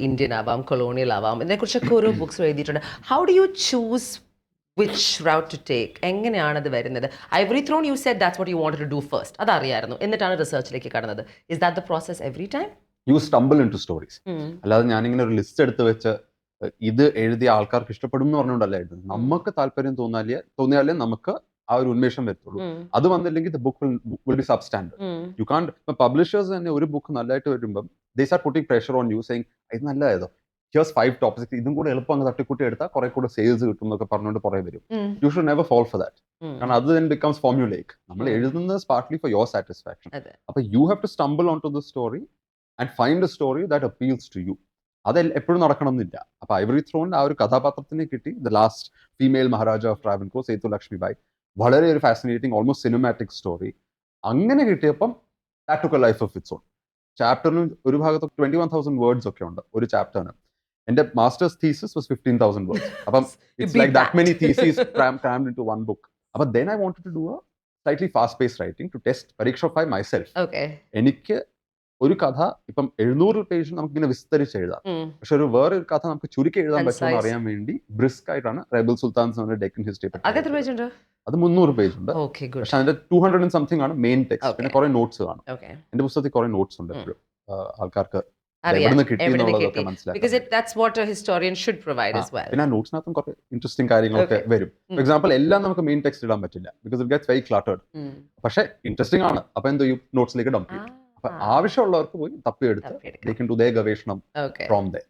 ഇന്ത്യൻ ആവാം, കൊളോണിയൽ ആവാം. ഇതിനെക്കുറിച്ചൊക്കെ ഓരോ ബുക്സ് എഴുതിയിട്ടുണ്ട്. How do you choose which route to take? എങ്ങനെയാണ് അത് വരുന്നത്? Ivory Throne, you said that's what you wanted to do first. അതറിയായിരുന്നു, എന്നിട്ടാണ് റിസർച്ചിലേക്ക് കടന്നത്. Is that the process every time? You stumble into stories. അല്ലാതെ ഞാനിങ്ങനെ ഒരു ലിസ്റ്റ് എടുത്ത് വെച്ച് ഇത് എഴുതിയ ആൾക്കാർക്ക് ഇഷ്ടപ്പെടും എന്ന് പറഞ്ഞുകൊണ്ടല്ല എഴുതുന്നത്. നമുക്ക് താല്പര്യം തോന്നിയാലേ നമുക്ക് ആ ഒരു ഉന്മേഷം വരത്തുള്ളൂ. അത് വന്നില്ലെങ്കിൽ the book will be substandard. You can't. Publishers തന്നെ ഒരു ബുക്ക് നല്ലതായിട്ട് വരുമ്പം they start putting pressure on you, saying ഇത് നല്ലതായതോ, here's 5 topics, ഇതും കൂടെ എളുപ്പം അങ്ങ് തട്ടിക്കൂട്ടി എടുത്താൽ കുറെ കൂടെ സെയിൽസ് കിട്ടും എന്നൊക്കെ പറഞ്ഞുകൊണ്ട് കുറെ വരും. You should never fall for that. കാരണം അത് then becomes formulaic. നമ്മൾ എഴുതുന്നത് partly for your satisfaction. അപ്പൊ you have to stumble onto the story and find a story that appeals to you. അത് എപ്പോഴും നടക്കണം എന്നില്ല. അപ്പൊ ഐവറി ത്രോണിന്റെ ആ ഒരു കഥാപാത്രത്തിനെ കിട്ടി, the last female Maharaja of Travancore, Sethu Lakshmibai. വളരെ ഒരു ഫാസിനേറ്റിംഗ്, ഓൾമോസ്റ്റ് സിനിമാറ്റിക് സ്റ്റോറി. അങ്ങനെ കിട്ടിയപ്പം that took a life of its own. ചാപ്റ്ററിന് ഒരു ഭാഗത്ത് 21,000 വേർഡ്സ് ഒക്കെ ഉണ്ട് ഒരു ചാപ്റ്ററിന്. എന്റെ മാസ്റ്റേഴ്സ് തീസിസ് വാസ് 15,000 വേർഡ്സ്. അപ്പം it's like that many theses crammed into one book. But then I wanted to do a slightly fast-paced writing to test Pariksha 5 myself. എനിക്ക് ഒരു കഥ ഇപ്പം 700 പേജ് നമുക്ക് ഇങ്ങനെ വിസ്തരിച്ച് എഴുതാം. പക്ഷെ വേറെ ഒരു കഥ നമുക്ക് ചുരുക്കി എഴുതാൻ പറ്റുമെന്ന് അറിയാൻ വേണ്ടി ബ്രിസ്ക് ആയിട്ടാണ് റൈബൽ സുൽത്താൻസ് ഡെക്കൻ ഹിസ്റ്ററി. അത് 300 പേജ് ഉണ്ട്. പക്ഷെ അതിന്റെ 200 and something ആണ് മെയിൻ ടെക്സ്റ്റ്. പിന്നെ കുറെ നോട്ട്സ് കാണും. എന്റെ പുസ്തകത്തിൽ കുറെ നോട്ട്സ് ഉണ്ട്. എപ്പോഴും ആൾക്കാർക്ക് പിന്നെ നോട്ട്സിനകത്തും കുറെ ഇൻട്രസ്റ്റിംഗ് കാര്യങ്ങളൊക്കെ വരും. ഫോർ എക്സാമ്പിൾ എല്ലാം നമുക്ക് മെയിൻ ടെക്സ്റ്റ് ഇടാൻ പറ്റില്ല, ബിക്കോസ് ഇറ്റ് ഗെറ്റ്സ് വെരി ക്ലട്ടേർഡ്. പക്ഷെ ഇൻട്രസ്റ്റിംഗ് ആണ്. അപ്പൊ എന്ത് ചെയ്യും, നോട്ട്സിലേക്ക് ഡംപ് ചെയ്യും. ആവശ്യമുള്ളവർക്ക് പോയി തപ്പിയെടുത്ത് ഗവേഷണം from they.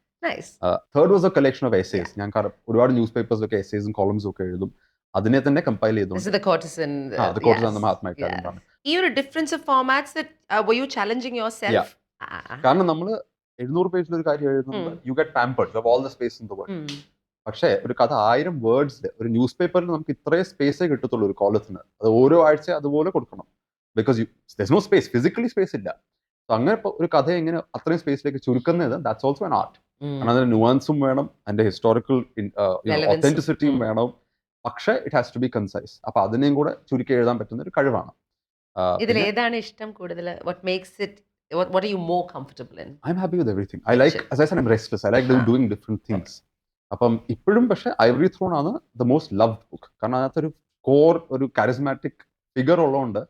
Third was A collection of essays. ഞാൻ ഒരുപാട് ന്യൂസ് പേപ്പേഴ്സിലൊക്കെ എസ്സേസും കോളംസും ഒക്കെ എഴുതും. അതിനെ തന്നെ കമ്പൈൽ ചെയ്തു. കാരണം നമ്മൾ 700 പേജിൽ ഒരു കാര്യം എഴുതുന്നത്, you get pampered, you have all the space in the world. പക്ഷേ ഒരു കഥ 1000 വേർഡ്സിൽ ഒരു ന്യൂസ് പേപ്പറിൽ നമുക്ക് ഇത്രയും സ്പേസേ കിട്ടത്തുള്ളൂ ഒരു കോളത്തിന്. അത് ഓരോ ആഴ്ച അതുപോലെ കൊടുക്കണം. Because there's no space, physically space ഇല്ല. സോ അങ്ങനെ ഒരു കഥ എങ്ങനെ അത്രയും സ്പേസിലേക്ക് ചുരുക്കുന്നത്, ദാറ്റ്സ് ഓൾസോ ആൻ ആർട്ട്. കാരണം അതിന്റെ നുവാൻസും വേണം, അതിന്റെ ഹിസ്റ്റോറിക്കൽ ഒത്തന്റിസിറ്റിയും വേണം. പക്ഷേ it has to be concise. അപ്പൊ അതിനെയും കൂടെ ചുരുക്കി എഴുതാൻ പറ്റുന്ന ഒരു കഴിവാണ്. ഇതിൽ ഏതാണ് ഇഷ്ടം കൂടുതൽ? What are you more comfortable in? I'm happy with everything. I like, as I said, I'm restless. I like doing different things. അപ്പം ഇപ്പോഴും പക്ഷേ ഐവറി ത്രോൺ ആണ് the most loved book. കാരണം അതിനകത്തൊരു കോർ ഒരു കാരിസ്മാറ്റിക് ഫിഗർ ഉള്ളതുകൊണ്ട്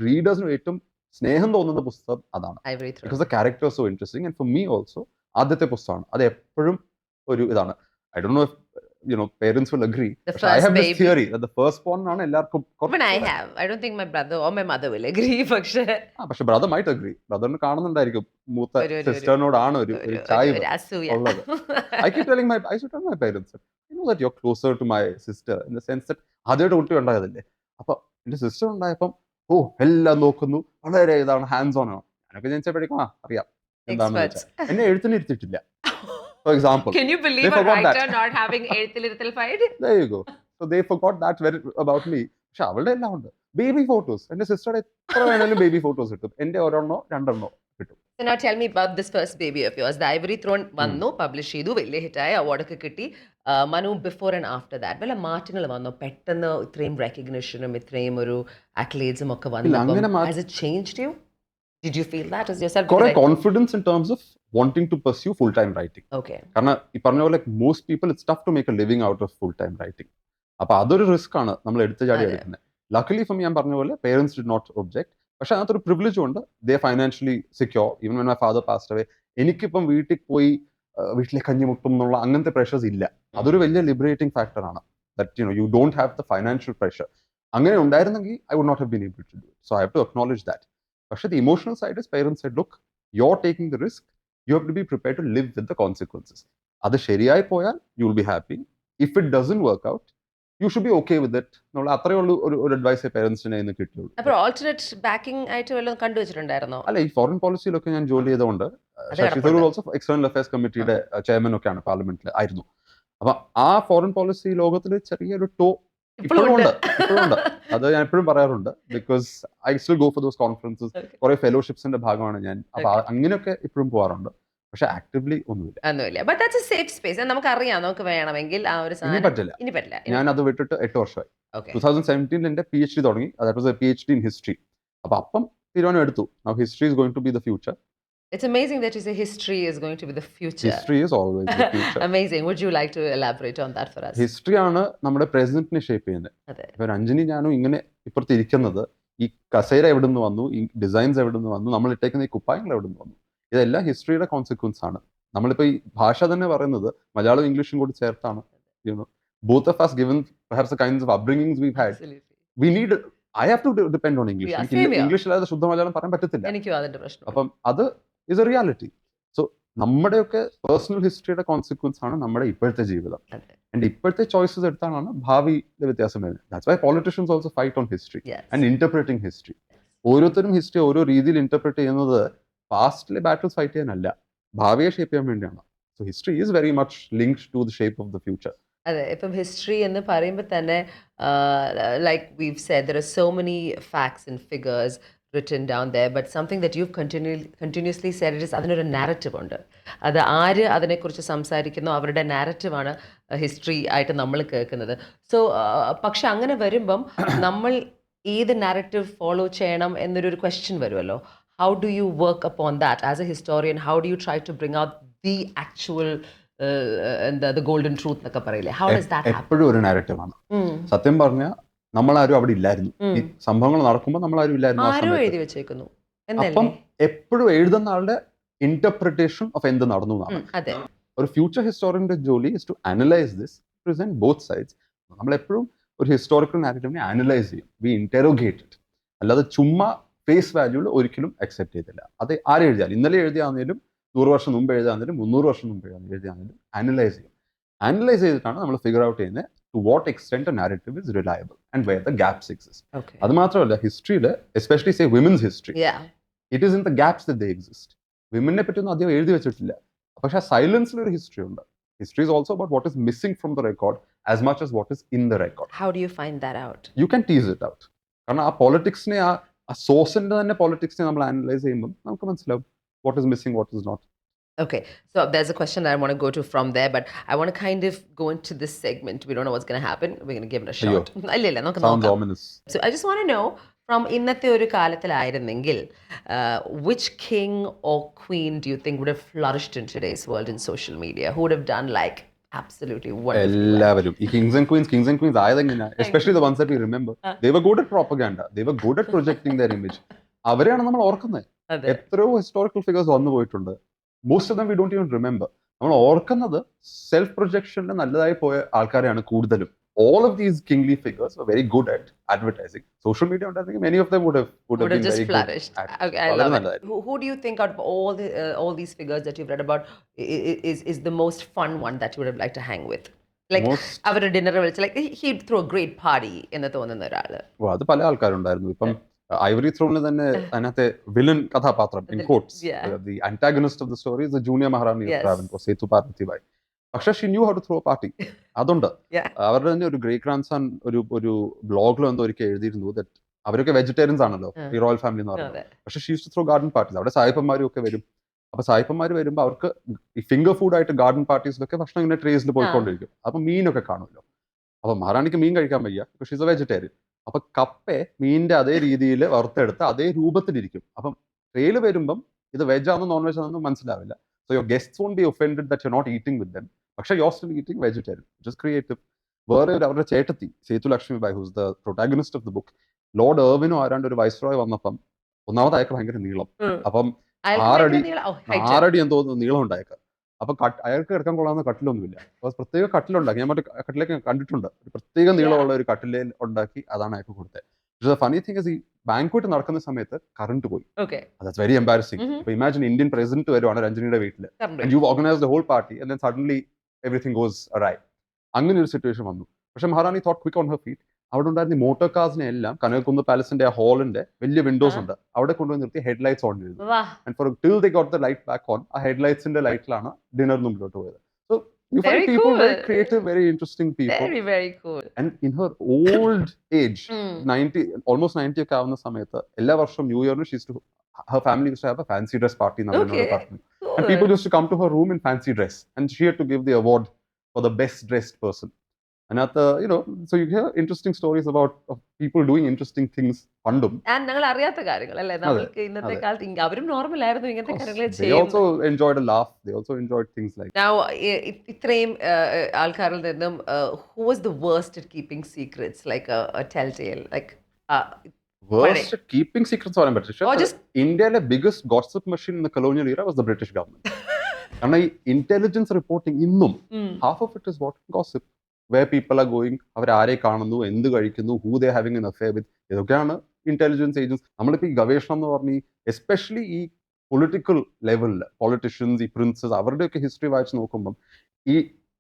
റീഡേഴ്സിന് ഏറ്റവും സ്നേഹം തോന്നുന്ന പുസ്തകം അതാണ്. Ivory Throne. Because the character so interesting and for me also ആദ്യത്തെ പുസ്തകമാണ്. അത് എപ്പോഴും ഒരു ഇതാണ്. I don't know if parents will agree. The പക്ഷെ I first have this baby. theory that the first born ആണ് എല്ലാവർക്കും Even I have. I don't think my brother or my mother will agree. പക്ഷേ പക്ഷെ brother might agri. ബ്രദറിന് കാണുന്നുണ്ടായിരിക്കും മൂത്ത ഒരു- സിസ്റ്ററിനോടാണ് ഒരു ചായ്വ്. ഒരു അസൂയ. ഉള്ളത്. I keep telling my parents, I know that you're closer to my sister in the sense that ആദ്യമായിട്ട് കുട്ടി ഉണ്ടായതല്ലേ. അപ്പൊ എന്റെ സിസ്റ്റർ ഉണ്ടായപ്പം എല്ലാം നോക്കുന്നു, വളരെ ഇതാണ്, ഹാൻഡ്സ് ഓൺ ആണ്. ഞാനൊക്കെ ജനിച്ചപ്പോഴേക്കും അറിയാം എന്താണെന്ന് Experts. വെച്ചാൽ. എന്നെ എഴുത്തിന് ഇരുത്തിയിട്ടില്ല. For example, Can you believe They a forgot writer that. not having എഴുത്തിൽ fight? there you go. So they forgot that very about me. പക്ഷെ അവളുടെ എല്ലാം ഉണ്ട്. ബേബി ഫോട്ടോസ്, എന്റെ സിസ്റ്ററുടെ എത്ര വേണേലും ബേബി ഫോട്ടോസ് കിട്ടും. എന്റെ ഒരെണ്ണോ രണ്ടെണ്ണോ കിട്ടും. So now tell me about this first baby of yours. The Ivory Throne വന്നു, പബ്ലിഷ് ചെയ്തു, വലിയ ഹിറ്റായി, അവാർഡൊക്കെ കിട്ടി. Manu, before and after that വല്ല മാറ്റങ്ങൾ വന്നോ? പെട്ടെന്ന് ഇത്രയും റെക്കഗ്നിഷനും ഇത്രയും ഒരു അക്ലേഡ്സും ഒക്കെ അങ്ങനെ വന്നു. Has it changed you? Did you feel that as yourself? കുറെ confidence in terms of wanting to pursue full time writing. Okay. കാരണം ഈ പറഞ്ഞ പോലെ most people it's tough to make a living out of full time writing. അപ്പൊ അതൊരു risk ആണ് നമ്മൾ എടുത്തു ചാടി അതെ. എടുക്കുന്നത്. ലക്കിലി ഫോർ മീ ഞാൻ പറഞ്ഞ പോലെ പേരൻസ് ഡിഡ് നോട്ട് ഒബ്ജെക്ട്. പക്ഷെ അതിനകത്തൊരു പ്രിവിലേജ് ഉണ്ട്. They financially secure. Even when my father passed away, എനിക്കിപ്പം വീട്ടിൽ പോയി വീട്ടിലെ കഞ്ഞി മുട്ടും എന്നുള്ള അങ്ങനത്തെ പ്രഷേഴ്സ് ഇല്ല. അതൊരു വലിയ ലിബറേറ്റിംഗ് ഫാക്ടർ ആണ്. That you don't have the financial pressure. അങ്ങനെ ഉണ്ടായിരുന്നെങ്കിൽ I would not have been able to do it. So I have to acknowledge that. പക്ഷെ the emotional side is parents said, look, you are taking the risk, you have to be prepared to live with the consequences. അത് ശരിയായി പോയാൽ you will be happy. If it doesn't work out, you should be okay with it. നമ്മൾ അത്രേ ഉള്ളൂ ഒരു advice പേരൻസിനെ ഇന്ന് കിട്ടിയുള്ളൂ. അപ്പോൾ ഓൾട്ടർനേറ്റ് ബാക്കിംഗ് ആയിട്ട് വല്ലതും കണ്ടുവച്ചിട്ടുണ്ടായിരുന്നോ? അല്ല, ഈ ഫോറിൻ പോളിസിയിലൊക്കെ ഞാൻ ജോലി ചെയ്തുകൊണ്ട് Shashi Tharoor also external affairs കമ്മിറ്റിയുടെ ചെയർമാൻ ഒക്കെയാണ് പാർലമെന്റിൽ ആയിരുന്നു. അപ്പൊ ആ ഫോറിൻ പോളിസി ലോകത്തിൽ ചെറിയൊരു ഇപ്പോഴും ഉണ്ട്. അത് ഞാൻ എപ്പോഴും പറയാറുണ്ട്. Because I still go for those conferences. കുറെ ഫെലോഷിപ്സിന്റെ ഭാഗമാണ് ഞാൻ. അപ്പൊ അങ്ങനെയൊക്കെ ഇപ്പോഴും പോകാറുണ്ട്. പക്ഷെ ആക്റ്റീവ്ലി ഒന്നുമില്ല. But that's A safe space. നമുക്കറിയാം, നമുക്ക് വേണമെങ്കിൽ ആ ഒരു ഇനി പറ്റില്ല. ഇനി പറ്റില്ല. ഞാൻ അത് വിട്ടിട്ട് 8 വർഷമായി. Okay. 2017 എന്റെ PhD തുടങ്ങി. That was A PhD in history. അപ്പൊ അപ്പം തീരുമാനം എടുത്തു, now history is going to be the future. It's amazing that you say history is going to be the future. History is always the future. Amazing. Would you like to elaborate on that for us? History ആണ് നമ്മുടെ പ്രസന്റിനെ shape ചെയ്യുന്നത്. അതെ. ഇപ്പൊ രഞ്ജനി ഞാനും ഇങ്ങനെ ഇപ്പുറത്ത് ഇരിക്കുന്നത്, ഈ കസേര എവിടെ നിന്ന് വന്നു, ഈ ഡിസൈൻസ് എവിടെ നിന്ന് വന്നു, നമ്മൾ ഇട്ടേക്കുന്ന ഈ കുപ്പായങ്ങൾ എവിടെ നിന്ന് വന്നു, ഇതെല്ലാം ഹിസ്റ്ററിയുടെ കോൺസിക്വൻസ് ആണ്. നമ്മളിപ്പോ ഈ ഭാഷ തന്നെ പറയുന്നത് മലയാളവും ഇംഗ്ലീഷും കൂടി ചേർത്താണ്. Both of us, given perhaps the kinds of upbringings we've had, Absolutely. we need, I have to depend on English. Yeah, എനിക്ക് same here. ഇംഗ്ലീഷ് അല്ലാതെ ശുദ്ധ മലയാളം പറയാൻ പറ്റത്തില്ല. എനിക്കും അതിന്റെ പ്രശ്നം. അപ്പം അത് ഇസ് എ റിയാലിറ്റി. സോ നമ്മുടെയൊക്കെ പേഴ്സണൽ ഹിസ്റ്ററിയുടെ കോൺസിക്വൻസ് ആണ് നമ്മുടെ ഇപ്പോഴത്തെ ജീവിതം. അതെ. ആൻഡ് ഇപ്പോഴത്തെ ചോയ്സസ് എടുത്താലാണ് ഭാവിയിലെ വ്യത്യാസം വരുന്നത്. That's why politicians also fight on history Yes. And interpreting history. ഓരോരുത്തരും ഹിസ്റ്ററി ഓരോ രീതിയിൽ ഇന്റർപ്രറ്റ് ചെയ്യുന്നത് പാസ്റ്റിലെ ബാറ്റിൽസ് ഫൈറ്റ് ചെയ്യാനല്ല, ഭാവിയെ ഷേപ്പ് ചെയ്യാൻ വേണ്ടിയാണ്. So history is very much linked to the shape of the future. അതെ. ഇപ്പം ഹിസ്റ്ററി എന്ന് പറയുമ്പോൾ തന്നെ like we've said, there are so many facts and figures written down there, but something that you've continuously said it is അതിനൊരു narrative ഉണ്ട്. അത് ആര് അതിനെക്കുറിച്ച് സംസാരിക്കുന്നോ അവരുടെ നാരറ്റീവാണ് ഹിസ്റ്ററി ആയിട്ട് നമ്മൾ കേൾക്കുന്നത്. സോ പക്ഷെ അങ്ങനെ വരുമ്പം നമ്മൾ ഏത് നാരറ്റീവ് ഫോളോ ചെയ്യണം എന്നൊരു ക്വസ്റ്റ്യൻ വരുമല്ലോ. How do you work upon that as a historian? How do you try to bring out the actual the golden truth എന്നൊക്കെ പറയില്ലേ? How does that happen? എപ്പോഴും ഒരു നാരറ്റീവ് ആണ്. സത്യം പറഞ്ഞാൽ നമ്മളാരും അവിടെ ഇല്ലായിരുന്നു. ഈ സംഭവങ്ങൾ നടക്കുമ്പോൾ നമ്മളാരും ഇല്ലായിരുന്നു. ആരോ എഴുതി വെച്ചേക്കുന്നു എന്നല്ലേ? അപ്പം എപ്പോഴും എഴുതുന്ന ആളുടെ ഇന്റർപ്രിട്ടേഷൻ ഓഫ് എന്ത് നടന്നു എന്നാണ്. അതെ. ഒരു ഫ്യൂച്ചർ ഹിസ്റ്റോറിയന്റെ ജോലി is to analyse this, present both sides. നമ്മൾ എപ്പോഴും ഒരു ഹിസ്റ്റോറിക്കൽ നാരറ്റീവിനെ അനലൈസ് ചെയ്യും, വി ഇന്ററോഗേറ്റ് ഇറ്റ്. അല്ലാതെ ചുമ്മാ ഫേസ് വാല്യൂകൾ ഒരിക്കലും അക്സെപ്റ്റ് ചെയ്തില്ല. അത് ആരെഴുതിയാലും, ഇന്നലെ എഴുതിയാണെങ്കിലും 100 വർഷം മുമ്പ് എഴുതാണെങ്കിലും 300 വർഷം മുമ്പ് എഴുതിയാണെങ്കിലും അനലൈസ് ചെയ്യും. അനലൈസ് ചെയ്തിട്ടാണ് നമ്മൾ ഫിഗർ ഔട്ട് ചെയ്യുന്നത് to what extent a narrative is reliable and where the gaps exist. Okay. അത് മാത്രമല്ല, ഹിസ്റ്ററിയിൽ especially say women's history, Yeah. It is in the gaps that they exist. വിമനെ പറ്റിയൊന്നും അധികം എഴുതി വെച്ചിട്ടില്ല. പക്ഷെ ആ സൈലൻസിൽ ഒരു ഹിസ്റ്ററി ഉണ്ട്. History is also about what is missing from the record as much as what is in the record. How do you find that out? You can tease it out. കാരണം ആ പൊളിറ്റിക്സിനെ, ആ സോഴ്സിന്റെ തന്നെ പൊളിറ്റിക്സിനെ നമ്മൾ അനലൈസ് ചെയ്യുമ്പോൾ നമുക്ക് മനസ്സിലാവും what is missing, what is not. Okay, so there's a question that I want to go to from there, but I want to kind of go into this segment. We don't know what's going to happen. We're going to give it a shot. ഇല്ല, നമുക്ക് Sounds നോക്കാം. ominous. So I just want to know, from ഇന്നത്തെ ഒരു കാലത്തിലായിരുന്നെങ്കിൽ, which king or queen do you think would have flourished in today's world in social media? Who would have done like Absolutely wonderful. എല്ലാവരും ഈ kings and queens ആയതെങ്ങനെ, especially the ones that you remember, they were good at propaganda, they were good at projecting their image. അവരെയാണ് നമ്മൾ ഓർക്കുന്നത്. അതെ. എത്രയോ historical figures വന്നു പോയിട്ടുണ്ട്. Most of them we don't even remember. നമ്മൾ ഓർക്കുന്നത് സെൽഫ് പ്രൊജക്ഷനിൽ നല്ലതായി പോയ ആൾക്കാരെയാണ് കൂടുതലും. All of these kingly figures were very good at advertising. Social media, I think many of them would have been just very flourished. good at Okay, I love it. Who do you think out of all these figures that you've read about is the most fun one that you would have liked to hang with? Like our dinner വിളിച്ച് like he'd throw a great party എന്ന് തോന്നുന്ന ഒരാള്. അത് പല ആൾക്കാരുണ്ടായിരുന്നു. ഇപ്പം Ivory ത്രോണിൽ തന്നെ അതിനകത്തെ വില്ലൻ കഥാപാത്രം in quotes, the antagonist of the story is the junior Maharani of Travancore, Sethu Parvathi Bayi. പക്ഷെ she knew how to throw party. അതുണ്ട്. അവരുടെ തന്നെ ഒരു ഗ്രേറ്റ് ഗ്രാൻഡ് സൺ ഒരു ബ്ലോഗിൽ എന്തോ ഒരിക്കൽ എഴുതിയിരുന്നു ദാറ്റ് അവരൊക്കെ വെജിറ്റേറിയൻസ് ആണല്ലോ ഈ റോയൽ ഫാമിലി എന്ന് പറയുന്നത്. പക്ഷെ she used to throw garden parties. അവിടെ സായിപ്പന്മാരും ഒക്കെ വരും. അപ്പൊ സായിപ്പന്മാർ വരുമ്പോൾ അവർക്ക് ഈ ഫിംഗർ ഫുഡ് ആയിട്ട് ഗാർഡൻ പാർട്ടീസിലൊക്കെ ഭക്ഷണം ഇങ്ങനെ ട്രേസിൽ പോയിക്കൊണ്ടിരിക്കും. അപ്പൊ മീനൊക്കെ കാണുമല്ലോ. അപ്പൊ മഹാറാണിക്ക് മീൻ കഴിക്കാൻ വയ്യ, പക്ഷെ ഷീസ് എ വെജിറ്റേറിയൻ. അപ്പൊ കപ്പെ മീനിന്റെ അതേ രീതിയിൽ വറുത്തെടുത്ത് അതേ രൂപത്തിലിരിക്കും. അപ്പം ട്രേയിൽ വരുമ്പം ഇത് വെജ് ആണെന്ന് നോൺ വെജ് ആണെന്ന് മനസ്സിലാവില്ല. So your guests won't be offended that you are not eating with them. പക്ഷെ you are still eating vegetarian. Just creative. വേറെ അവരുടെ ചേട്ടത്തി Sethu Lakshmi Bayi, who's the protagonist of the book, Lord എർവിനോ ആരാണ്ട് ഒരു വൈസ്രോയ് വന്നപ്പം ഒന്നാമത് അയാൾക്ക് ഭയങ്കര നീളം. അപ്പം 6 അടി എന്തോ നീളം ഉണ്ടായേക്ക്. അപ്പൊ അയാൾക്ക് കിടക്കാൻ കൊള്ളാവുന്ന കട്ടിലൊന്നുമില്ല. അപ്പൊ പ്രത്യേക കട്ടിലുണ്ടാക്കി. ഞാൻ മറ്റേ കട്ടിലേക്ക് കണ്ടിട്ടുണ്ട്. ഒരു പ്രത്യേക നീളമുള്ള ഒരു കട്ടിലേ ഉണ്ടാക്കി അതാണ് അയാൾക്ക് കൊടുത്തത്. പക്ഷേ ഫണി തിങ് ഈ ബാങ്ക്വറ്റ് നടക്കുന്ന സമയത്ത് കറണ്ട് പോയി. That's very embarrassing. ഇപ്പൊ ഇമാജിൻ ഇന്ത്യൻ പ്രസിഡന്റ് വരുവാണ് രഞ്ജനിയുടെ വീട്ടിൽ, and you organise the whole party and then suddenly everything goes awry. അങ്ങനെ ഒരു സിറ്റുവേഷൻ വന്നു. പക്ഷെ Maharani thought quick on her feet. അവിടെ ഉണ്ടായിരുന്ന മോട്ടോർ കാർസിനെ എല്ലാം കനകക്കുന്ന് പാലസിന്റെ ആ ഹാളിന്റെ വലിയ വിൻഡോസ് ഉണ്ട്, അവിടെ കൊണ്ടുപോയി നിർത്തി ഹെഡ്ലൈറ്റ്സ് ഓൺ ചെയ്തു. And for till they got the light back on, ആ ഹെഡ്ലൈറ്റ്സിന്റെ ലൈറ്റിലാണ് ഡിന്നർ മുമ്പിലോട്ട് പോയത്. So you find people very creative, very interesting people. Very cool. And in her old age, 90, almost 90 ഒക്കെ ആവുന്ന സമയത്ത് എല്ലാ വർഷവും new ഇയറിന് she used to, her family used to have a fancy dress party in our apartment. And people used to come to her room in fancy dress, and she had to give the award for the best dressed person. And at the, so you hear interesting stories about people doing interesting things പണ്ടും. And ഞങ്ങൾ അറിയാത്ത കാര്യങ്ങൾ അല്ലേ നമുക്ക് ഇന്നത്തെ കാലത്ത് അവരും normal ആയിരുന്നു ഇങ്ങനത്തെ കാര്യങ്ങൾ ചെയ്യുന്നത്. They also enjoyed a laugh. They also enjoyed things like now ഇത്രയും ആൾക്കാരിൽ നിന്നും who was the worst at keeping secrets, like a telltale, like worst at keeping secrets പറയാൻ പറ്റില്ല. ഇന്ത്യയിലെ biggest gossip machine in the colonial era was the British government. കാരണം ഈ intelligence reporting ഇന്നും half of it is what gossip, where people are going, അവർ ആരെ കാണുന്നു, എന്ത് കഴിക്കുന്നു, who they having an affair with, ഇതൊക്കെയാണ് ഇന്റലിജൻസ് ഏജൻസ്. നമ്മളിപ്പോൾ ഈ ഗവേഷണം എന്ന് പറഞ്ഞ് എസ്പെഷ്യലി ഈ പൊളിറ്റിക്കൽ ലെവലിൽ പൊളിറ്റീഷ്യൻസ്, ഈ പ്രിൻസസ്, അവരുടെയൊക്കെ ഹിസ്റ്ററി വായിച്ച് നോക്കുമ്പം ഈ